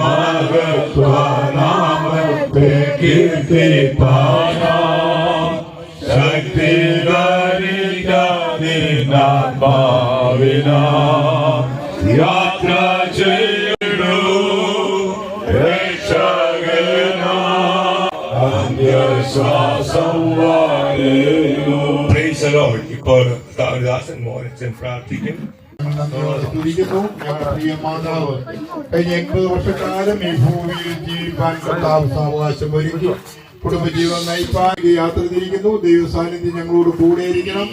മഹത്വനാമത്തെ കീർത്തിപ്പാനാം ശക്തി ധരിക്കാതിനാത്മാവിനാം യാത്ര ചെയ്യൂ രക്ഷകനാം, അന്ത്യശ്വാസം വരെയും. ഇപ്പോൾ ദാസൻ മോഹൻ പ്രാർത്ഥിക്കും. സ്തുതിക്കുന്നു. ഞങ്ങളുടെ പ്രിയ മാതാവ് കഴിഞ്ഞ 80 വർഷക്കാലം ഈ ഭൂമിയിൽ ജീവിക്കാൻ കർത്താവ് സാവകാശം ഒരുക്കി കുടുംബജീവൻ നയിപ്പാൻ യാത്ര തിരിക്കുന്നു. ദൈവസാന്നിധ്യം ഞങ്ങളോട് കൂടെ ഇരിക്കണം.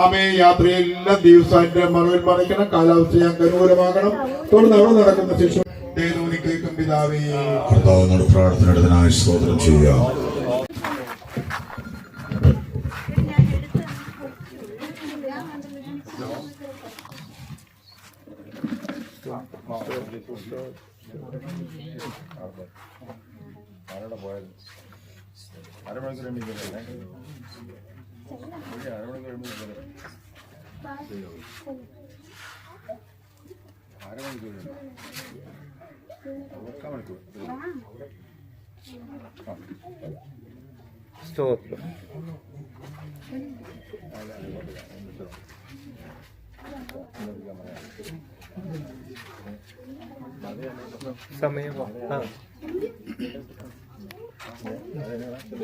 ആമേ. യാത്രയെല്ലാം ദൈവസാന്നിധ്യം മറവിൽ മറയ്ക്കണം. കാലാവസ്ഥ ഞങ്ങൾക്ക് അനുകൂലമാകണം. തുടർന്ന് അവിടെ നടക്കുന്ന ശിക്ഷ ദൈവം കേൾക്കും. പിതാവേ, കർത്താവിനോട് പ്രാർത്ഥനയുടേതിനായി സ്തോത്രം ചെയ്യാം. സ്തോത്രം. സമയമോ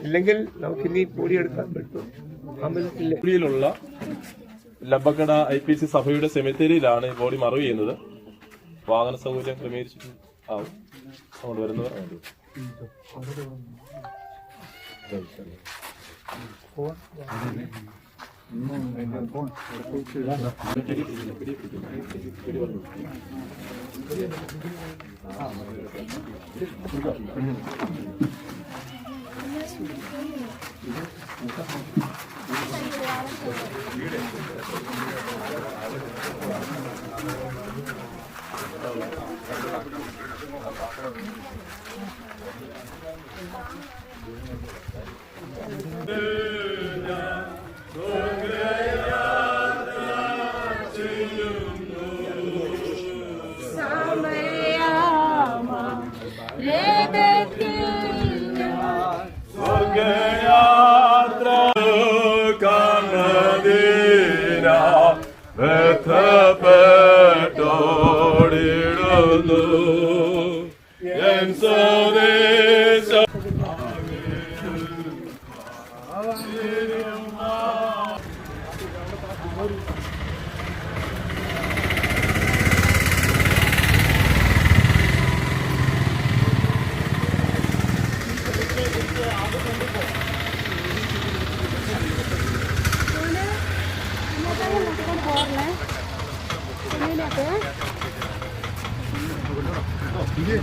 ഇല്ലെങ്കിൽ നമുക്കിനി പൊടിയെടുക്കാൻ പറ്റും. ിലുള്ള ലബക്കട IPC സഭയുടെ സെമിത്തേരിയിലാണ് ഈ ബോഡി മറവ് ചെയ്യുന്നത്. വാഹന സൗകര്യം ക്രമീകരിച്ചിട്ട് ആവും അങ്ങോട്ട് വരുന്നവർ. Ini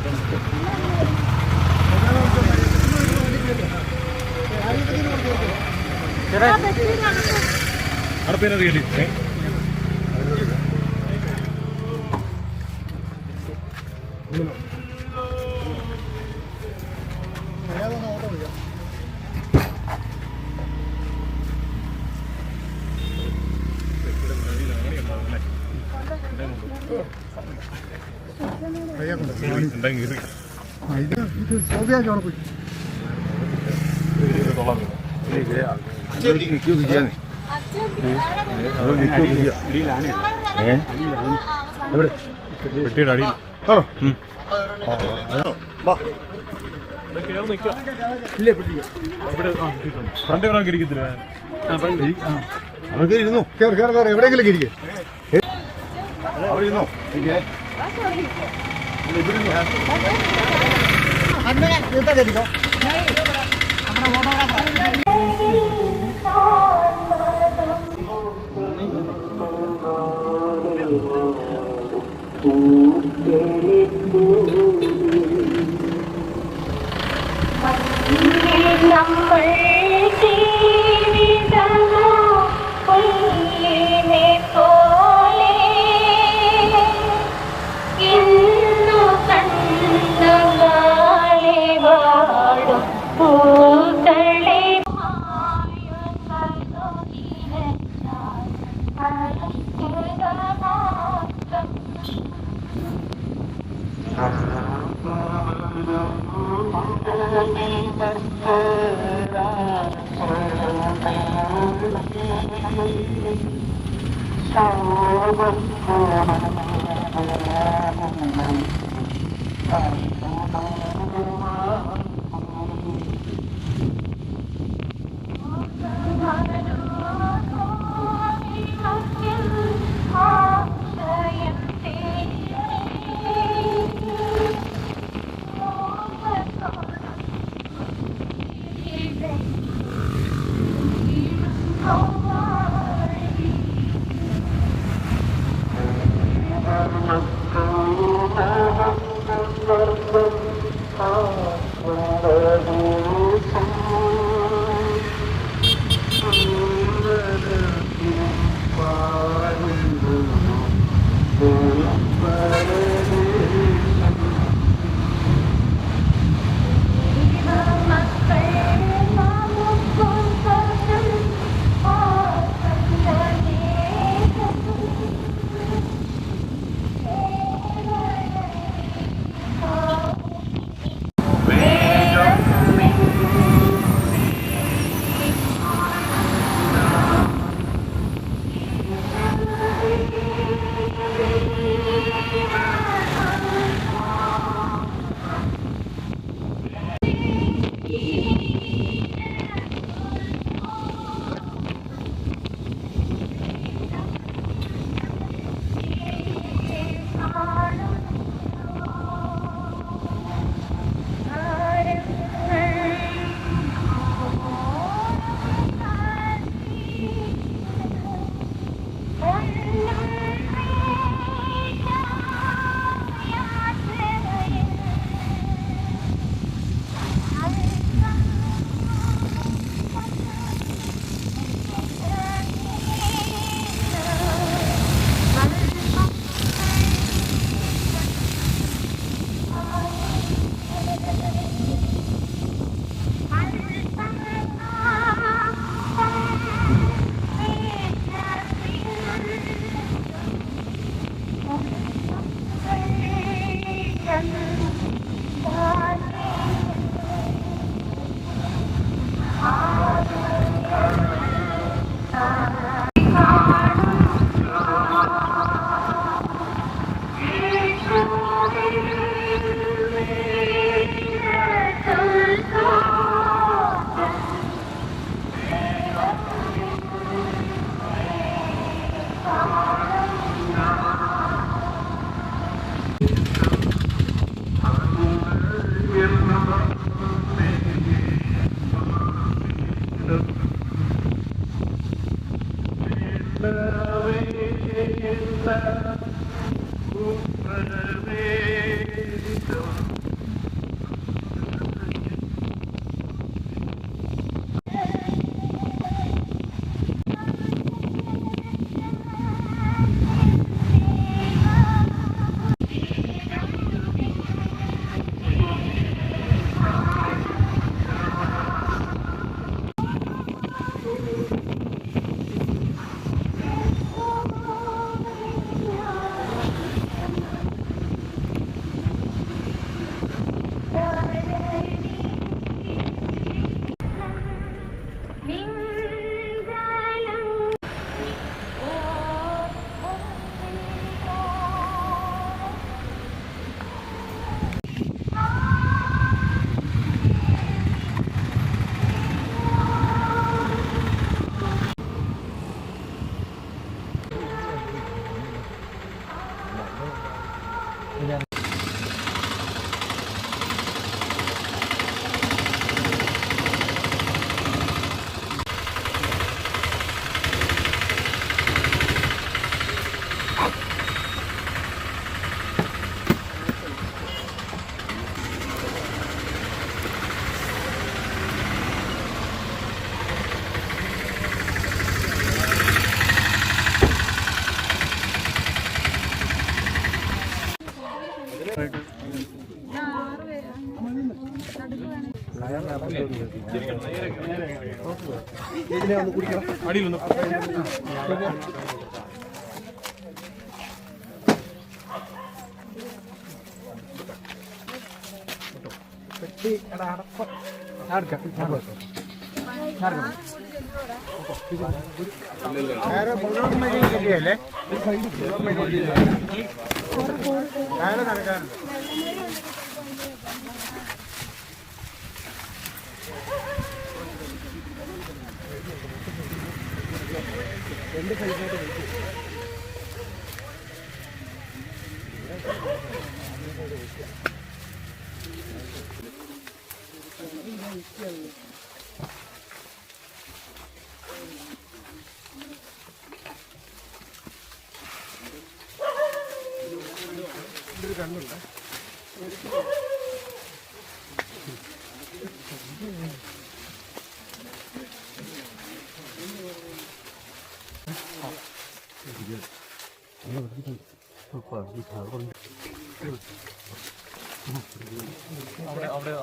ഇരുന്നു എവിടെയെങ്കിലും ഇരിക്കേ ഇരുന്നോ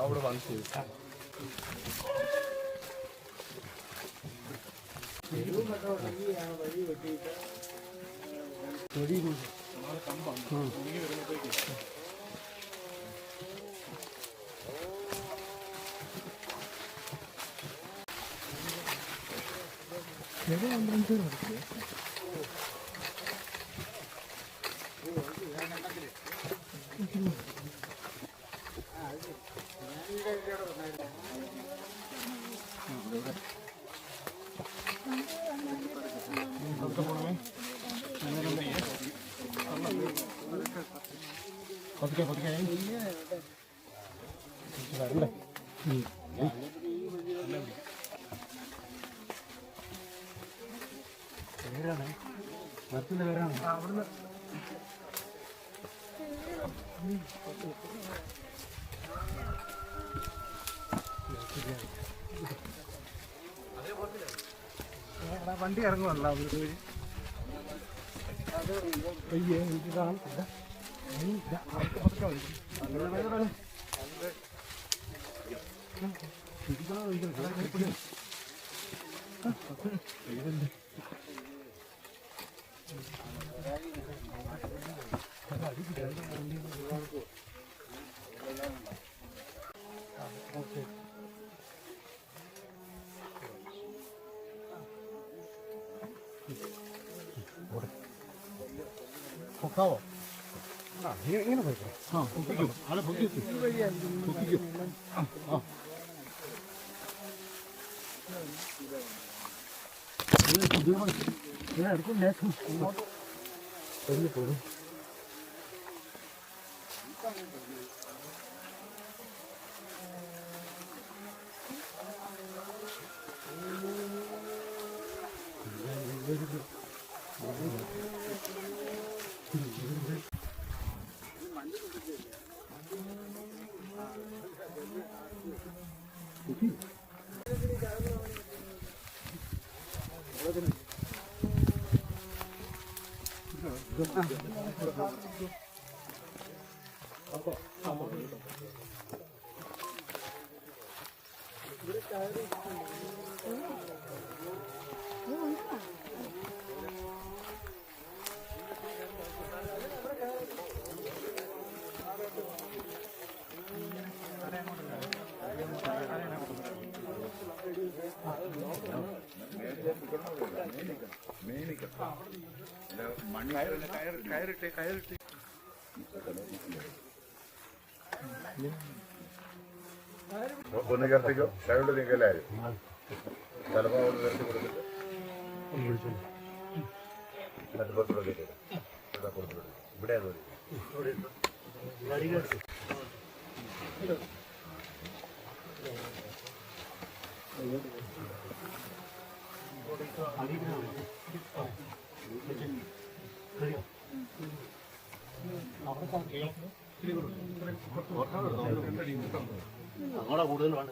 അവിടെ വൺ ചെയ്തു. വണ്ടി ഇറങ്ങുമല്ലോ പൊക്കാവോ? ഇങ്ങനെ പോയിക്കോ. ആ പൊക്കിക്കും, ആളെ പൊക്കിക്കും, പൊക്കിക്കും. ആ എടുക്കും ലേശം പോകും. ഒന്ന് ചേർത്തിക്കോ, കൈകൊണ്ട് നീക്കല്ലാരും ചിലപ്പോൾ അവിടെ നിർത്തി കൊടുത്തിട്ട് മറ്റു പുറത്തോട്ട് ഇവിടെ അങ്ങോട്ടാ കൂടുതൽ വേണ്ട.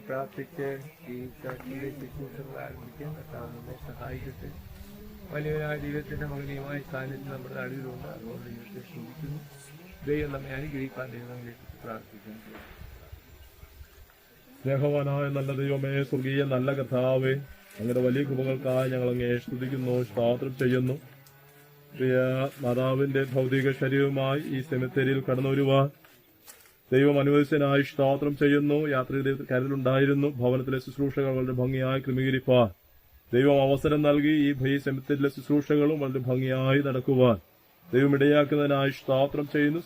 പ്രാർത്ഥിച്ച് ഈ ചർച്ചിലെ ശുശ്രൂഷകൾ ആരംഭിക്കാൻ നമ്മെ സഹായിക്കട്ടെ. വലിയവനായ ദൈവത്തിന്റെ മകനീയമായ സാന്നിധ്യം നമ്മുടെ നടുവിലുണ്ട്. അതുകൊണ്ട് ദൈവത്തെ ശ്രമിക്കുന്നു. ദൈവം നമ്മെ അനുഗ്രഹിക്കാൻ ദൈവങ്ങളിലേക്ക് പ്രാർത്ഥിക്കുന്നു. സ്നേഹവാനായ നല്ല ദൈവമേ, സ്വർഗീയ നല്ല കർത്താവേ, അങ്ങയുടെ വലിയ കൃപകൾക്കായി ഞങ്ങൾ അങ്ങേ സ്തുതിക്കുന്നു, സ്തോത്രം ചെയ്യുന്നു. പ്രിയ മാതാവിന്റെ ഭൗതിക ശരീരവുമായി ഈ സെമിത്തേരിയിൽ കടന്നു വരുവാൻ ദൈവം അനുവദിച്ചതിനായി സ്തോത്രം ചെയ്യുന്നു. യാത്രയുടെ കരുതലുണ്ടായിരുന്നു. ഭവനത്തിലെ ശുശ്രൂഷകൾ വളരെ ഭംഗിയായി ക്രമീകരിപ്പാൻ ദൈവം അവസരം നൽകി. ഈ സെമിത്തേരിയിലെ ശുശ്രൂഷകളും വളരെ ഭംഗിയായി നടക്കുവാൻ ദൈവം ഇടയാക്കുന്നതിനായി സ്തോത്രം ചെയ്യുന്നു.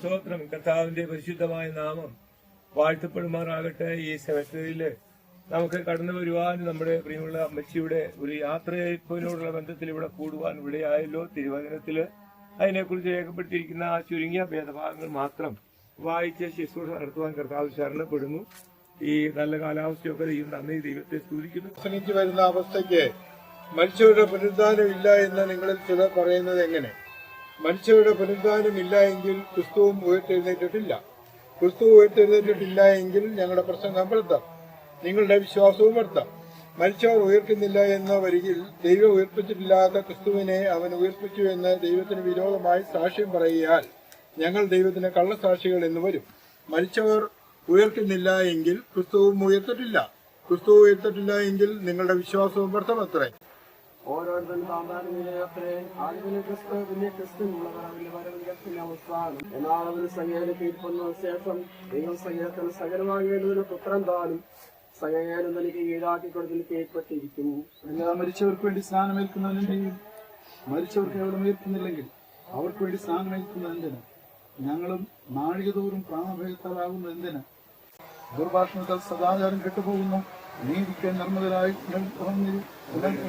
സ്തോത്രം. കർത്താവിന്റെ പരിശുദ്ധമായ നാമം വാഴ്ത്തപ്പെടുമാറാകട്ടെ. ഈ സെമിത്തേരിയില് നമുക്ക് കടന്നു വരുവാൻ നമ്മുടെ പ്രിയമുള്ള അമ്മച്ചിയുടെ ഒരു യാത്രയയപ്പിനോടുള്ള ബന്ധത്തിൽ ഇവിടെ കൂടുവാൻ ഇവിടെയായല്ലോ. തിരുവചനത്തില് അതിനെക്കുറിച്ച് രേഖപ്പെടുത്തിയിരിക്കുന്ന ആ ചുരുങ്ങിയ ഭേദഭാഗങ്ങൾ മാത്രം വായിച്ച് ശുശ്രൂഷ നടത്തുവാൻ കർത്താവ് ശരണപ്പെടുന്നു. ഈ നല്ല കാലാവസ്ഥയൊക്കെ നന്ദി ദൈവത്തെ സ്തുതിക്കുന്നു. ക്ഷണിച്ചു വരുന്ന അവസ്ഥയ്ക്ക് മനുഷ്യരുടെ പുനരുദ്ധാനം ഇല്ല എന്ന് നിങ്ങളിൽ ചിലർ പറയുന്നത് എങ്ങനെ? മനുഷ്യരുടെ പുനരുദ്ധാനം ഇല്ല എങ്കിൽ ക്രിസ്തുവും ഉയർത്തെഴുന്നേറ്റിട്ടില്ല. ക്രിസ്തു ഉയർത്തെഴുന്നേറ്റിട്ടില്ല എങ്കിൽ ഞങ്ങളുടെ പ്രസംഗം വ്യർത്ഥം, നിങ്ങളുടെ വിശ്വാസവും വ്യർത്ഥം. മരിച്ചവർ ഉയർക്കുന്നില്ല എന്ന വരികിൽ ദൈവം ഉയർപ്പിച്ചിട്ടില്ലാത്ത ക്രിസ്തുവിനെ അവൻ ഉയർപ്പിച്ചു എന്ന് ദൈവത്തിന് വിരോധമായി സാക്ഷ്യം പറയുകയാൽ ഞങ്ങൾ ദൈവത്തിന് കള്ളസാക്ഷികൾ എന്ന് വരും. മരിച്ചവർ ഉയർക്കുന്നില്ല എങ്കിൽ ക്രിസ്തുവും ഉയർത്തിട്ടില്ല. ക്രിസ്തു ഉയർത്തിട്ടില്ല എങ്കിൽ നിങ്ങളുടെ വിശ്വാസവും വ്യർത്ഥമത്രേ. ഓരോരുത്തരും സാധാരണ ആദ്യമേ ക്രിസ്തു പിന്നെ ക്രിസ്തുനുള്ളവർ അവന്റെ വരവിന്റെ അവസാനം. എന്നാൽ അവന് സംഖ്യയുടെ കീഴ്പ്പെടുന്ന ശേഷം നിങ്ങൾ സംഖ്യത്തിന് സകലമായി വേണ്ടതിന് പുത്രം താനും സംഖ്യനും തനിക്ക് ഈടാക്കി കൊടുത്തതിന് കീഴ്പ്പെട്ടിരിക്കും. എല്ലാ മരിച്ചവർക്ക് വേണ്ടി സ്നാനമേൽക്കുന്നതിന്റെയും മരിച്ചവർക്ക് എവിടെ ഉയർത്തുന്നില്ലെങ്കിൽ അവർക്ക് വേണ്ടി സ്നാനമേൽക്കുന്നത് എന്തിന്? ഞങ്ങളും നാഴികതോറും പ്രാണഭയത്താലാകുന്നത് എന്തിന്? ദുർഭാഷണത്താൽ സദാചാരം കെട്ടുപോകുന്നു. നീതിക്ക് നിർമ്മതരായി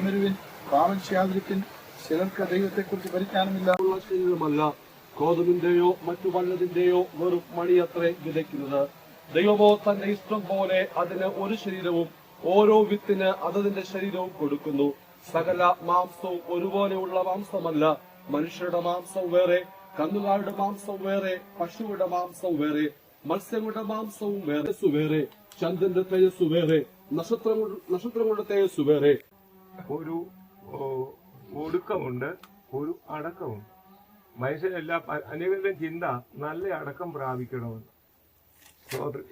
ഉണരുവിൻ, പാപം ചെയ്യാതിരിപ്പിൻ. ചിലർക്ക് ദൈവത്തെക്കുറിച്ച് പരിജ്ഞാനമില്ല. ശരീരമല്ല ഗോതമ്പിന്റെയോ മറ്റു വല്ലതിന്റെയോ വെറും മണിയത്രേ വിതയ്ക്കുന്നത്. ദൈവമോ തന്റെ ഇഷ്ടം പോലെ അതിന് ഒരു ശരീരവും ഓരോ വിത്തിന് അതതിന്റെ ശരീരവും കൊടുക്കുന്നു. സകല മാംസവും ഒരുപോലെയുള്ള മാംസമല്ല. മനുഷ്യരുടെ മാംസം വേറെ, കന്നുകാലിയുടെ മാംസം വേറെ, പശുവിടെ മാംസം വേറെ, മത്സ്യങ്ങളുടെ മാംസവും വേറെ, ചന്ദ്രന്റെ തേജസ് വേറെ, നക്ഷത്രങ്ങളുടെ തേജസ് വേറെ. ഒരു ഒടുക്കമുണ്ട്, ഒരു അടക്കമുണ്ട്. മനുഷ്യരെല്ലാം അനേകം ചിന്ത നല്ല അടക്കം പ്രാപിക്കണമെന്ന്.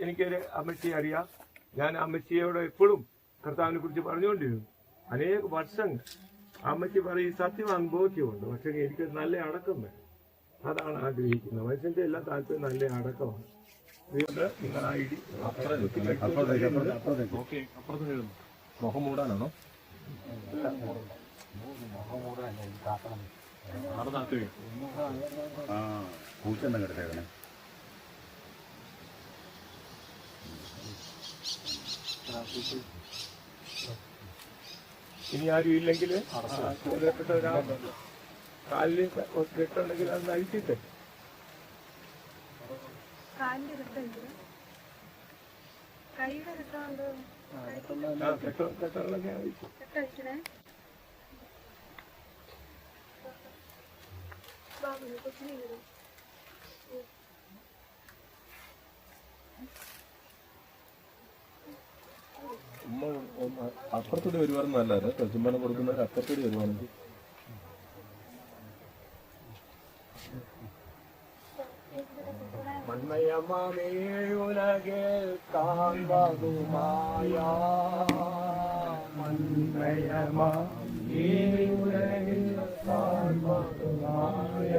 എനിക്കൊരു അമ്മച്ചിയെ അറിയാം. ഞാൻ അമ്മച്ചിയോട് എപ്പോഴും കർത്താവിനെ കുറിച്ച് പറഞ്ഞുകൊണ്ടിരുന്നു. അനേക വർഷങ്ങൾ അമ്മച്ചി പറയും സത്യമാണ്, ബോധ്യമുണ്ട്, പക്ഷെ എനിക്ക് നല്ല അടക്കം വേണം. അതാണ് ആഗ്രഹിക്കുന്നത്. മനുഷ്യന്റെ എല്ലാ താല്പര്യം നല്ല അടക്കമാണ്. നിങ്ങൾ ഐ ഡി മുഖം മൂടാനാണോ? പൂച്ചെണ്ണം കിടത്തേക്കണേ. ഇനി ആരും ഇല്ലെങ്കിൽ കാലിൽ കെട്ടുണ്ടെങ്കിൽ അത് അഴിച്ചിട്ട് കെട്ടുകളൊക്കെ അഴിച്ചു. ഉമ്മ അപ്പുറത്തോട്ട് വരുവാനും നല്ലത്. ചുമ്മാനം കൊടുക്കുന്നവർ അപ്പുറത്തോട്ട് വരുവാണെങ്കിൽ മന്മയമാമേ ഉലകിൽ കാൺവതുമായ മന്മയമാമേ ഉലകിൽ കാൺവതുമായ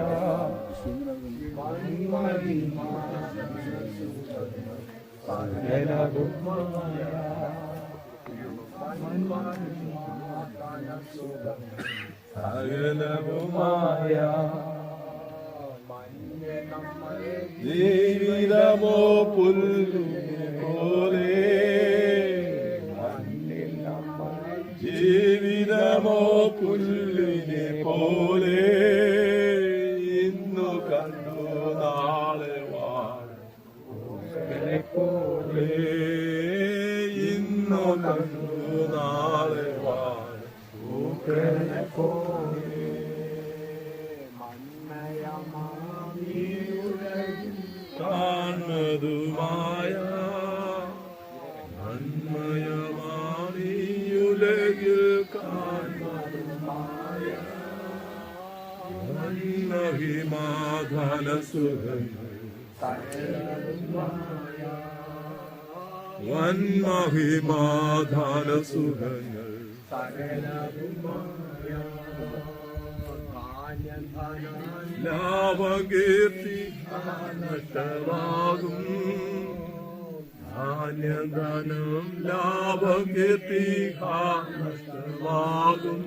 സകലവുമായ ജീവിതമോ പുല്ലിനെ പോലെ, ജീവിതമോ പുല്ലിനെ പോലെ, ഇന്നു കണ്ടു നാളെ വാഴെ പോലെ, ഇന്നു കണ്ടു നാളെ വാഴെ പോലെ. കാൺമതുമായ നന്മയമാണിയുലകിൽ കാൺമതുമായ വന്മഹിമാധനസുഖങ്ങൾ, വന്മഹിമാധനസുഖങ്ങൾ ലാഭകീർത്തി നഷ്ടമാകും, ധാന്യധനം ലാഭകീർത്തി നഷ്ടമാകും.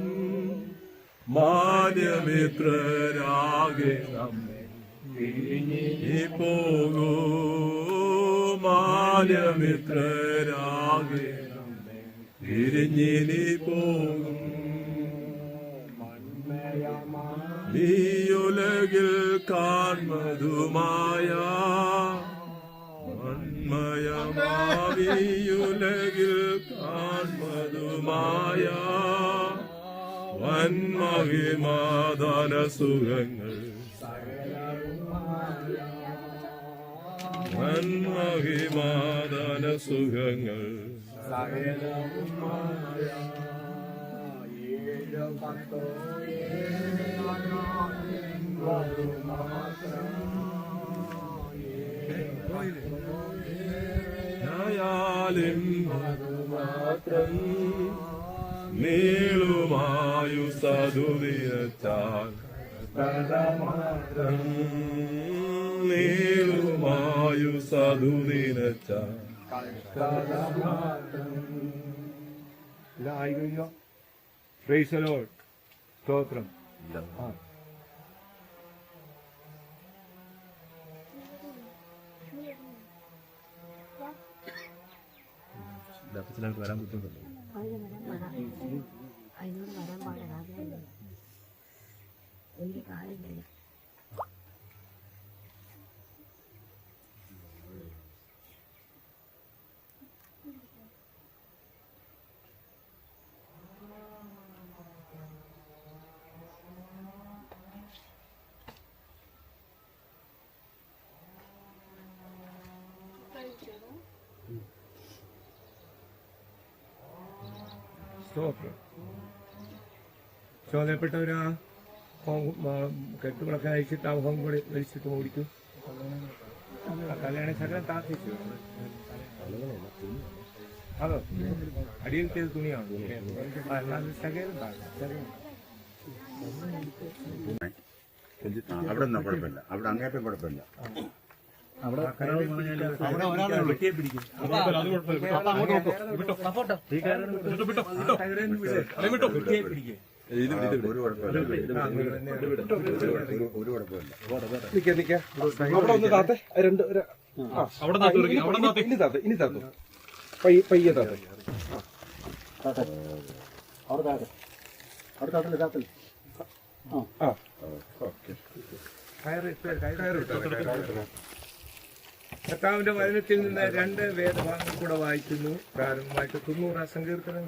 മാന്യമിത്രരാകെ നമ്മെ പിരിഞ്ഞു പോകൂ, മാന്യമിത്രരാകെ നമ്മെ പിരിഞ്ഞിനി പോകും. നീയുലകിൽ കാൺമതുമായ മന്മയമാവിയുലകിൽ കാൺമതുമായ വന്മഹിമാധനസുഖങ്ങൾ, വന്മഹിമാധനസുഖങ്ങൾ ാലും മാത്രം നീളുമായു സതുവിരച്ചാൽ മാത്രം നീളുമായു സതുവിരച്ചാൽ ഇതായിക്കഴിഞ്ഞോ? Praise the lord. സ്തോത്രം. വരാൻ ബുദ്ധിമുട്ടുണ്ട്. അതിനോട് വരാൻ പാടില്ല. എനിക്ക് കാര്യമില്ല. ചോദപ്പെട്ടവരാ കെട്ടുകളൊക്കെ അയച്ചിട്ട് ആ മുഖം കൂടി വലിച്ചിട്ട് ഓടിക്കും. കല്യാണ ശകലം താത്തിച്ചു. അതോ അടിയിലത്തെ തുണിയാണ്. അവിടെ നിന്നാ കുഴപ്പമില്ല, അവിടെ അങ്ങേറ്റം കുഴപ്പമില്ല. പയ്യെ താത്തെ കർത്താവിന്റെ വചനത്തിൽ നിന്ന് 2 വേദഭാഗങ്ങൾ കൂടെ വായിക്കുന്നു. പ്രാരംഭമായിട്ട് 90 സങ്കീർത്തനം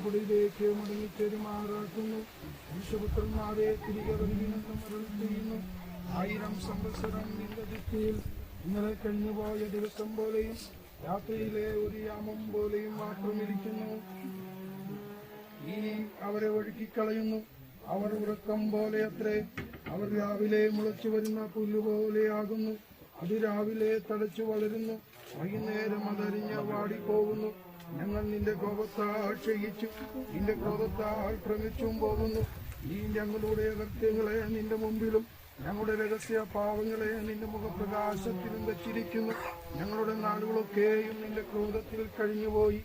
കുടിയിലേക്ക് മടങ്ങിച്ചേരുമാറാക്കുന്നു. മനുഷ്യപുത്രന്മാരെ തിരികെ ചെയ്യുന്നു. 1000 സംവത്സരം നിന്റെ ദിക്കിൽ ഇന്നലെ കഴിഞ്ഞുപോയ ദിവസം പോലെയും രാത്രിയിലെ ഒരു യാമം പോലെയും മാത്രമിരിക്കുന്നു. ഇനി അവരെ ഒഴുക്കിക്കളയുന്നു. അവർ ഉറക്കം പോലെ അത്രേ. അവർ രാവിലെ മുളച്ചു വരുന്ന പുല്ലുപോലെയാകുന്നു. അത് രാവിലെ തഴച്ചു വളരുന്നു, വൈകുന്നേരം അതരിഞ്ഞ് വാടിപ്പോകുന്നു. ഞങ്ങൾ നിന്റെ കോപത്താൽ ക്ഷയിച്ചു, നിന്റെ ക്രോധത്താൽ ഭ്രമിച്ചും പോകുന്നു. നീ ഞങ്ങളുടെ അകൃത്യങ്ങളെ നിന്റെ മുമ്പിലും ഞങ്ങളുടെ രഹസ്യ പാവങ്ങളെ നിന്റെ മുഖപ്രകാശത്തിലും വെച്ചിരിക്കുന്നു. ഞങ്ങളുടെ നാളുകളൊക്കെയും നിന്റെ ക്രോധത്തിൽ കഴിഞ്ഞുപോയി.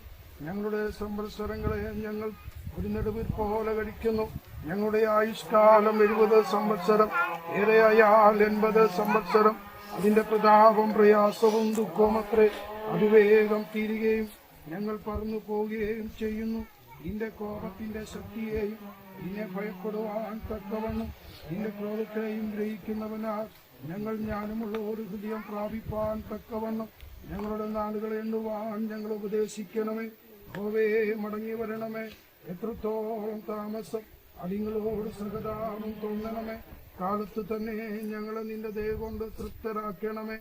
ഞങ്ങളുടെ സംവത്സരങ്ങളെ ഞങ്ങൾ ഒരു നെടുവിൽ പോലെ കഴിക്കുന്നു. ഞങ്ങളുടെ ആയുഷ്കാലം 70 സംവത്സരം, ഏറെയായാൽ 80 സംവത്സരം. അതിന്റെ പ്രതാപം പ്രയാസവും ദുഃഖവും അത്രേ. അതിവേഗം തീരുകയും ഞങ്ങൾ പറന്നു പോവുകയും ചെയ്യുന്നു. നിന്റെ കോപത്തിന്റെ ശക്തിയെയും നിന്നെ ഭയപ്പെടുവാൻ തക്കവണ്ണം നിന്റെ ക്രോധത്തെയും ഗ്രഹിക്കുന്നവനാൽ ഞങ്ങൾ ജ്ഞാനമുള്ള ഒരു ഹൃദയം പ്രാപിപ്പാൻ തക്കവണ്ണം ഞങ്ങളുടെ നാളുകളെ എണ്ണുവാൻ ഞങ്ങൾ ഉപദേശിക്കണമേ. ഹോവേ, മടങ്ങി വരണമേ. എത്രത്തോളം താമസം അടിങ്ങളോട് സഹതാപം തോന്നണമേ. കാലത്ത് തന്നെ ഞങ്ങളെ നിന്റെ ദയ കൊണ്ട് തൃപ്തരാക്കണമേ.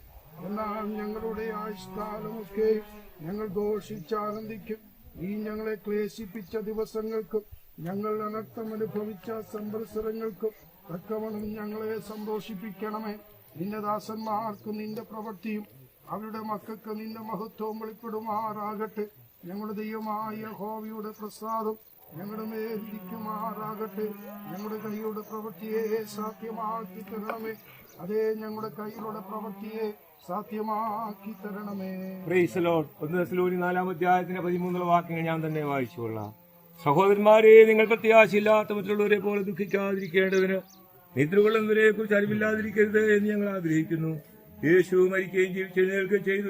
എന്നാൽ ഞങ്ങളുടെ ആയുഷ്കാലമൊക്കെ ഞങ്ങൾ ഘോഷിച്ചാനന്ദിക്കും. നീ ഞങ്ങളെ ക്ലേശിപ്പിച്ച ദിവസങ്ങൾക്കും ഞങ്ങൾ അനർത്ഥം അനുഭവിച്ച സംവത്സരങ്ങൾക്കും തക്കവണ്ണം ഞങ്ങളെ സന്തോഷിപ്പിക്കണമേ. നിന്റെ ദാസന്മാർക്ക് നിന്റെ പ്രവൃത്തിയും അവരുടെ മക്കൾക്ക് നിന്റെ മഹത്വവും വെളിപ്പെടുമാറാകട്ടെ. ഞങ്ങളുടെ ദൈവമായ യഹോവയുടെ പ്രസാദം ഞങ്ങളുടെ മേലിരിക്കുമാറാകട്ടെ. ഞങ്ങളുടെ കൈയുടെ പ്രവൃത്തിയെ സാധ്യമാക്കി തരണമേ. അതേ, ഞങ്ങളുടെ കൈകളുടെ പ്രവൃത്തിയെ സാധ്യമാക്കി തരണമേ. Price the Lord. 1 തെസ്സലോനിക്കർ 4-ാം അധ്യായത്തിന്റെ 13 വാക്യങ്ങൾ ഞാൻ തന്നെ വായിച്ചുകൊള്ളാം. സഹോദരന്മാരെ, നിങ്ങൾ പ്രത്യാശയില്ലാത്ത മറ്റുള്ളവരെ പോലെ ദുഃഖിക്കാതിരിക്കേണ്ടതിന് നിദ്രകൊള്ളുന്നവരെ കുറിച്ച് അറിവില്ലാതിരിക്കരുത് എന്ന് ഞങ്ങൾ ആഗ്രഹിക്കുന്നു. യേശു മരിക്കുകയും ജീവിച്ചെഴുന്നേൽക്കുകയും ചെയ്തു.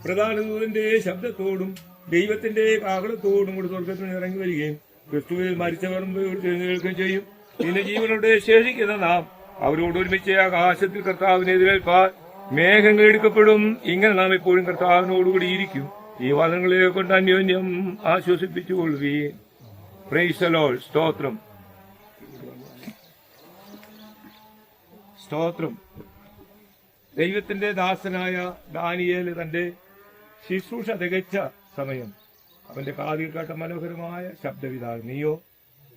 പ്രധാന ദൂതന്റെ ശബ്ദത്തോടും ദൈവത്തിന്റെ കാഹളത്തോടും കൂടി സ്വർഗ്ഗത്തിൽ ഇറങ്ങി വരികയും ക്രിസ്തുവിൽ മരിച്ചവർ എഴുന്നേൽക്കുകയും ചെയ്യും. പിന്നെ ജീവനോടെ ശേഷിക്കുന്ന നാം അവരോട് ഒരുമിച്ച് ആകാശത്തിൽ കർത്താവിനെ എതിരേൽപ്പാൻ മേഘങ്ങൾ എടുക്കപ്പെടും. ഇങ്ങനെ നാം എപ്പോഴും കർത്താവിനോടുകൂടി ഇരിക്കും. ഈ വാദങ്ങളെ കൊണ്ട് അന്യോന്യം ആശ്വസിപ്പിച്ചുകൊള്ളുകയും. Price the lord. സ്തോത്രം, സ്തോത്രം. ദൈവത്തിന്റെ ദാസനായ ദാനിയേൽ തന്റെ ശുശ്രൂഷ തികച്ച സമയം അവന്റെ കാതിൽ കേട്ട മനോഹരമായ ശബ്ദവിധാനം. നീയോ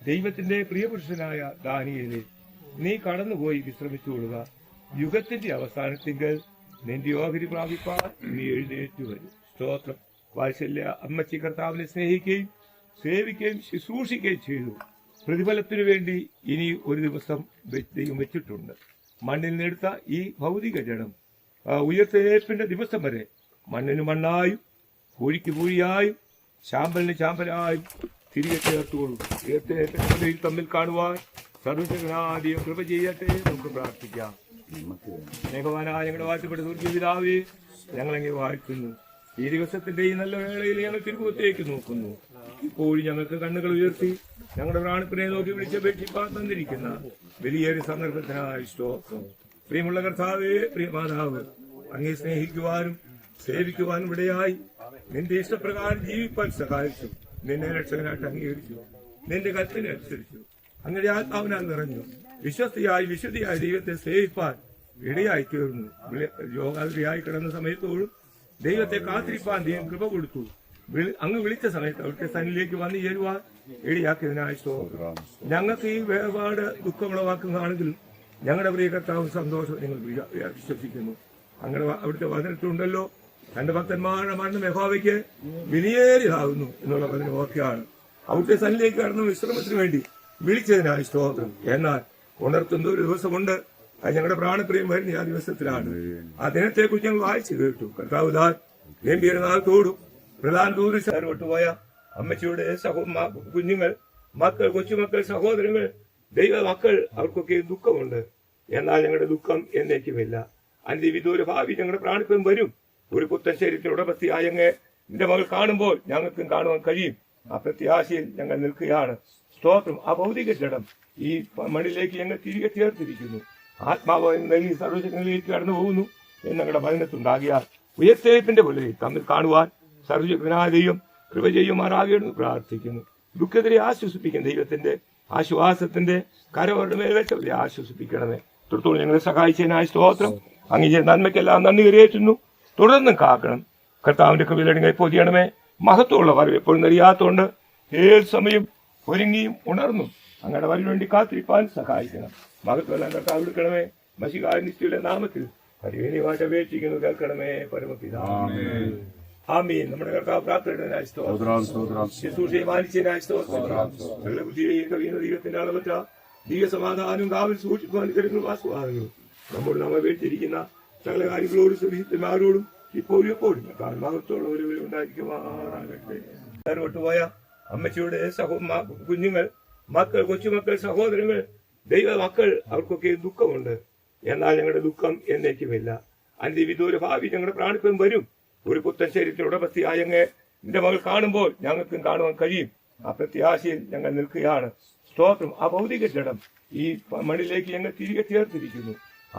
ദൈവത്തിന്റെ പ്രിയപുരുഷനായ ദാനിയേലേ, നീ കടന്നുപോയി വിശ്രമിച്ചുകൊള്ളുക. യുഗത്തിന്റെ അവസാനത്തിങ്കൽ നിന്റെ ഓഹരി പ്രാപിപ്പാൻ നീ എഴുന്നേറ്റു വരും. സ്തോത്രം. വാത്സല്യ അമ്മച്ചി കർത്താവിനെ സ്നേഹിക്കുകയും സേവിക്കുകയും ശുശ്രൂഷിക്കുകയും ചെയ്തു. പ്രതിഫലത്തിനു വേണ്ടി ഇനി ഒരു ദിവസം ദൈവം വെച്ചിട്ടുണ്ട്. മണ്ണിൽ നിന്നെടുത്ത ഈ ഭൗതിക ജഡം ഉയർത്തെഴുന്നേൽപ്പിന്റെ ദിവസം വരെ മണ്ണിന് മണ്ണായും പൂഴിക്ക് പൂഴിയായും ചാമ്പലിന് ചാമ്പലായും തിരികെ ചേർത്തുകൊള്ളു. ഉയർത്തെഴുന്നേൽപ്പിൽ തമ്മിൽ കാണുവാൻ സർവശക്തനായ കൃപ ചെയ്യട്ടെ. നമുക്ക് പ്രാർത്ഥിക്കാം. സ്നേഹവാനായ ഞങ്ങളുടെ വാഴ്ത്തപ്പെട്ട സ്വർഗ്ഗീയ പിതാവേ, ഞങ്ങളെങ്ങനെ വാഴ്ത്തുന്നു. ഈ ദിവസത്തിന്റെ ഈ നല്ല വേളയിൽ ഞങ്ങൾ തിരുമുഖത്തേക്ക് നോക്കുന്നു. ഇപ്പോഴും ഞങ്ങൾക്ക് കണ്ണുകൾ ഉയർത്തി ഞങ്ങളുടെ പ്രാണത്തിനെ നോക്കി വിളിച്ചപേക്ഷിപ്പാൻ തന്നിരിക്കുന്ന വലിയൊരു സന്ദർഭത്തിനായി സ്തോത്രം. പ്രിയമുള്ള കർത്താവേ, പ്രിയമാതാവ്, അങ്ങേ സ്നേഹിക്കുവാനും സേവിക്കുവാനും ഇടയായി നിന്റെ ഇഷ്ടപ്രകാരം ജീവിപ്പാൻ സഹായിച്ചു. നിന്നെ രക്ഷകനായിട്ട് അംഗീകരിച്ചു. നിന്റെ കൽപ്പന അനുസരിച്ചു. അങ്ങനെ ആത്മാവിനാൽ നിറഞ്ഞു. വിശ്വസ്തയായി വിശുദ്ധിയായി ദൈവത്തെ സേവിപ്പാൻ ഇടയായി തീർന്നു. രോഗാതിരിയായി കിടന്ന സമയത്തോടും ദൈവത്തെ കാത്തിരിപ്പാൻ ദൈവം കൃപ കൊടുത്തു. അങ്ങ് വിളിച്ച സമയത്ത് അവിടുത്തെ സന്നിധിയിലേക്ക് വന്നു ചേരുവാൻ ഇടയാക്കിയതിനായി സ്തോത്രം. ഞങ്ങൾക്ക് ഈ വേർപാട് ദുഃഖമുളവാക്കുന്നതാണെങ്കിലും ഞങ്ങളുടെ പ്രിയ കർത്താവ് സന്തോഷം നിങ്ങൾ വിശ്വസിക്കുന്നു. അങ്ങനെ അവിടുത്തെ വചനത്തിലുണ്ടല്ലോ, തന്റെ ഭക്തന്മാരുടെ മരണം യഹോവയ്ക്ക് വിലയേറിയതാകുന്നു എന്നുള്ള വചനം ഓർക്കുകയാണ്. അവിടുത്തെ സന്നിധിയിലേക്ക് കടന്നു വിശ്രമത്തിന് വേണ്ടി വിളിച്ചതിനായി സ്തോത്രം. എന്നാൽ ഉണർത്തുന്ന ഒരു ദിവസമുണ്ട്, അത് ഞങ്ങളുടെ പ്രാണപ്രിയം വരുന്ന ആ ദിവസത്തിലാണ്. ആ ദിനത്തെക്കുറിച്ച് ഞങ്ങൾ വായിച്ചു കേട്ടു. കർത്താവ് താൻ ഗംഭീരനാഥത്തോടും പ്രധാന ദൂതർ വിട്ടുപോയ അമ്മച്ചിയുടെ കുഞ്ഞുങ്ങൾ, മക്കൾ, കൊച്ചുമക്കൾ, സഹോദരങ്ങൾ, ദൈവ മക്കൾ, അവർക്കൊക്കെ ദുഃഖമുണ്ട്. എന്നാൽ ഞങ്ങളുടെ ദുഃഖം എന്നേക്കുമില്ല. അന്ത്യവിദൂര ഭാവി ഞങ്ങളുടെ പ്രാണപ്രിയം വരും. ഒരു പുത്തൻ ശരീരത്തിൽ ഉടമസ്ഥയായ എന്റെ മകൾ കാണുമ്പോൾ ഞങ്ങൾക്കും കാണുവാൻ കഴിയും. ആ പ്രത്യാശയിൽ ഞങ്ങൾ നിൽക്കുകയാണ്. സ്തോത്രം. ആ ഭൗതിക ജഡം ഈ മണ്ണിലേക്ക് ഞങ്ങൾ തിരികെ ചേർത്തിരിക്കുന്നു. ആത്മാവ് നൽകി സർവ്വശക്തിയിലേക്ക് കടന്നു പോകുന്നു എന്ന് ഞങ്ങളുടെ ഭരണത്തുണ്ടാകിയാൽ ഉയർത്തെഴുപ്പിന്റെ പോലെ തമ്മിൽ കാണുവാൻ സർവ്വശക്തനായ ദൈവം കൃപ ചെയ്യുമാറാകണമെന്ന് പ്രാർത്ഥിക്കുന്നു. ദുഃഖത്തിനെ ആശ്വസിപ്പിക്കുന്ന ദൈവത്തിന്റെ ആശ്വാസത്തിന്റെ കരവരുടെ മേൽ വെച്ചവരെ ആശ്വസിപ്പിക്കണമേ. തുടർത്തോളം ഞങ്ങളെ സഹായിച്ചതിനായ സ്തോത്രം. അങ്ങേ നന്മയ്ക്കെല്ലാം നന്ദി കരയേറ്റുന്നു. തുടർന്നും കാക്കണം. കർത്താവിന്റെ കൃപയിലടങ്ങി പൊതിയണമേ. മഹത്വമുള്ള വരവ് എപ്പോഴും അറിയാത്തോണ്ട് ഏത് സമയം ഒരുങ്ങിയും ഉണർന്നും അങ്ങയുടെ വരവിന് വേണ്ടി കാത്തിരിപ്പാൻ സഹായിക്കണം. മഹത്വമെല്ലാം കർത്താവ് എടുക്കണമേ. മശിഹായ നിശ്ചയുടെ നാമത്തിൽ പരിവേലിയുമായിട്ട് അപേക്ഷിക്കുന്നു. കേൾക്കണമേ പരമപിതാവേ. ആമീൻ. നമ്മുടെ കർത്താവ് പ്രാർത്ഥനയായ ശുശ്രൂഷയെ മാനിച്ചതിനായ സകല ബുദ്ധിയെയും കവിയുന്ന ദൈവത്തിന്റെ അളവറ്റ ദൈവസമാധാനവും കാവൽ സൂക്ഷിക്കുവാൻ വാസുവാകുന്നു. നമ്മോട് നമ്മെ വേണ്ടിയിരിക്കുന്ന സകല കാര്യങ്ങളോടും സുരക്ഷിതന്മാരോടും ഇപ്പോഴും എപ്പോഴും മഹത്വമുള്ളവരും ഉണ്ടായിരിക്കുമാറാകട്ടെ. വിട്ടുപോയ അമ്മച്ചിയുടെ കുഞ്ഞുങ്ങൾ, മക്കൾ, കൊച്ചുമക്കൾ, സഹോദരങ്ങൾ, ദൈവ മക്കൾ, അവർക്കൊക്കെ ദുഃഖമുണ്ട്. എന്നാൽ ഞങ്ങളുടെ ദുഃഖം എന്നേക്കുമില്ല. അന്ത്യവിദൂര ഭാവി ഞങ്ങളുടെ പ്രാണപ്രിയം വരും. ഒരു പുത്തൻ ശരീരത്തിൽ ഉടമസ്ഥയായ എന്റെ മകൾ കാണുമ്പോൾ ഞങ്ങൾക്കും കാണുവാൻ കഴിയും. ആ പ്രത്യാശയിൽ ഞങ്ങൾ നിൽക്കുകയാണ്. സ്തോത്രം. ആ ഭൗതിക ജഡം ഈ മണ്ണിലേക്ക് ഞങ്ങൾ തിരികെ ചേർത്തിരിക്കുന്നു.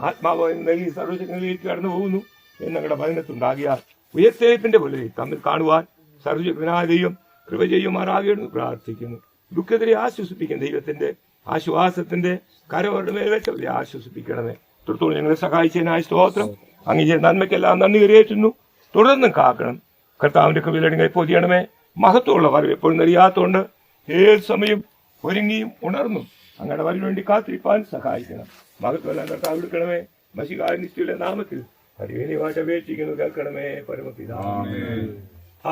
ആത്മാവ് നൽകി സർവ്വശക്തിയിലേക്ക് കടന്നു പോകുന്നു എന്ന് ഞങ്ങളുടെ ഭരണത്തുണ്ടാകിയാൽ ഉയർത്തെഴുപ്പിന്റെ പോലെ തമ്മിൽ കാണുവാൻ സർവ്വശക്തനായ ദൈവം കൃപ ചെയ്യുമാറാകണമെന്ന് പ്രാർത്ഥിക്കുന്നു. ദുഃഖത്തിനെ ആശ്വസിപ്പിക്കുന്ന ദൈവത്തിന്റെ ആശ്വാസത്തിന്റെ കരവരുടെ മേൽ വെച്ചവരെ ആശ്വസിപ്പിക്കണമേ. തുടർത്തോളം ഞങ്ങളെ സഹായിച്ചതിനായ സ്തോത്രം. അങ്ങേ നന്മയ്ക്കെല്ലാം നന്ദി കരയേറ്റുന്നു. തുടർന്നും കാക്കണം. കർത്താവിന്റെ കൃപയിലടങ്ങി പൊതിയണമേ. മഹത്വമുള്ള വരവ് എപ്പോഴും അറിയാത്തോണ്ട് ഏത് സമയം ഒരുങ്ങിയും ഉണർന്നും അങ്ങയുടെ വരവിന് വേണ്ടി കാത്തിരിപ്പാൻ സഹായിക്കണം. മഹത്വമെല്ലാം കർത്താവ് എടുക്കണമേ. മശിഹായ നിശ്ചയുടെ നാമത്തിൽ പരിവേലിയുമായിട്ട് അപേക്ഷിക്കുന്നു. കേൾക്കണമേ പരമപിതാവേ.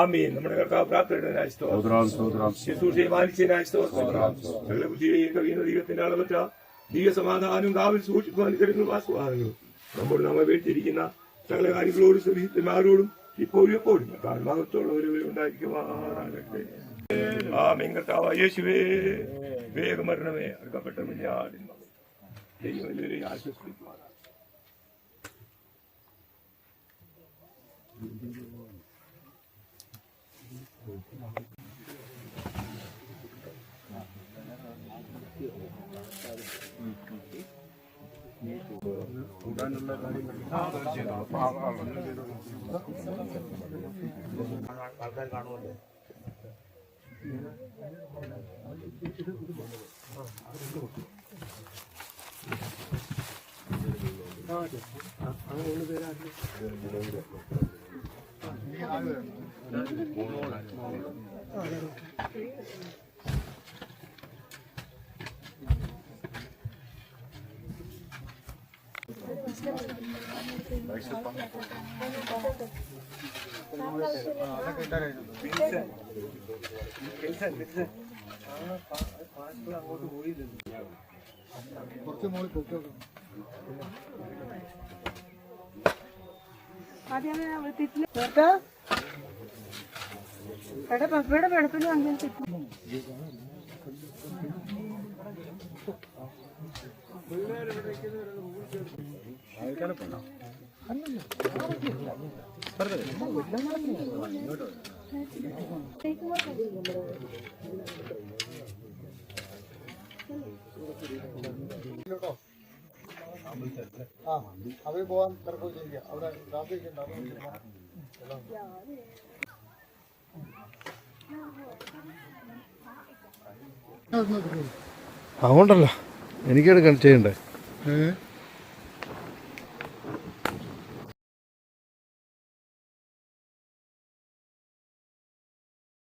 ആമീൻ. നമ്മുടെ കർത്താവ് പ്രാർത്ഥനയായ ശുശ്രൂഷയെ മാനിച്ചതിനായ സകല ബുദ്ധിയെയും കവിയുന്ന ദൈവത്തിന്റെ അളവറ്റ ദൈവസമാധാനവും കാവൽ സൂക്ഷിക്കുവാൻ വാസുവാകുന്നു. നമ്മോട് നമ്മെ വേണ്ടിയിരിക്കുന്ന സകല കാര്യങ്ങളോടും സുരക്ഷിതന്മാരോടും ഇപ്പോഴും എപ്പോഴും മഹത്വമുള്ളവരും ഉണ്ടായിരിക്കുമാറാകട്ടെ. ആമീൻ. കർത്താവായ യേശുവേ, വേഗം മരണമേ. അർക്കപ്പെട്ട കുഞ്ഞാടിൻ മകൾ ദൈവം എല്ലാവരെയും ആശ്വസിപ്പിക്കുമാറാകട്ടെ. ആൾക്കാർ കാണുമല്ലോ. അങ്ങോട്ട് പോയില്ലല്ലോ. കുറച്ച് മോളിൽ പൊക്കോ. പപ്പയുടെ വെളുപ്പിൽ അങ്ങനെ അവര് പോവാൻ തിരക്കുകയും ചെയ്യുക. അവിടെ രാത്രിക്കുണ്ടാവും. അതുകൊണ്ടല്ലോ എനിക്കെടുക്കാൻ ചെയ്യണ്ടേ.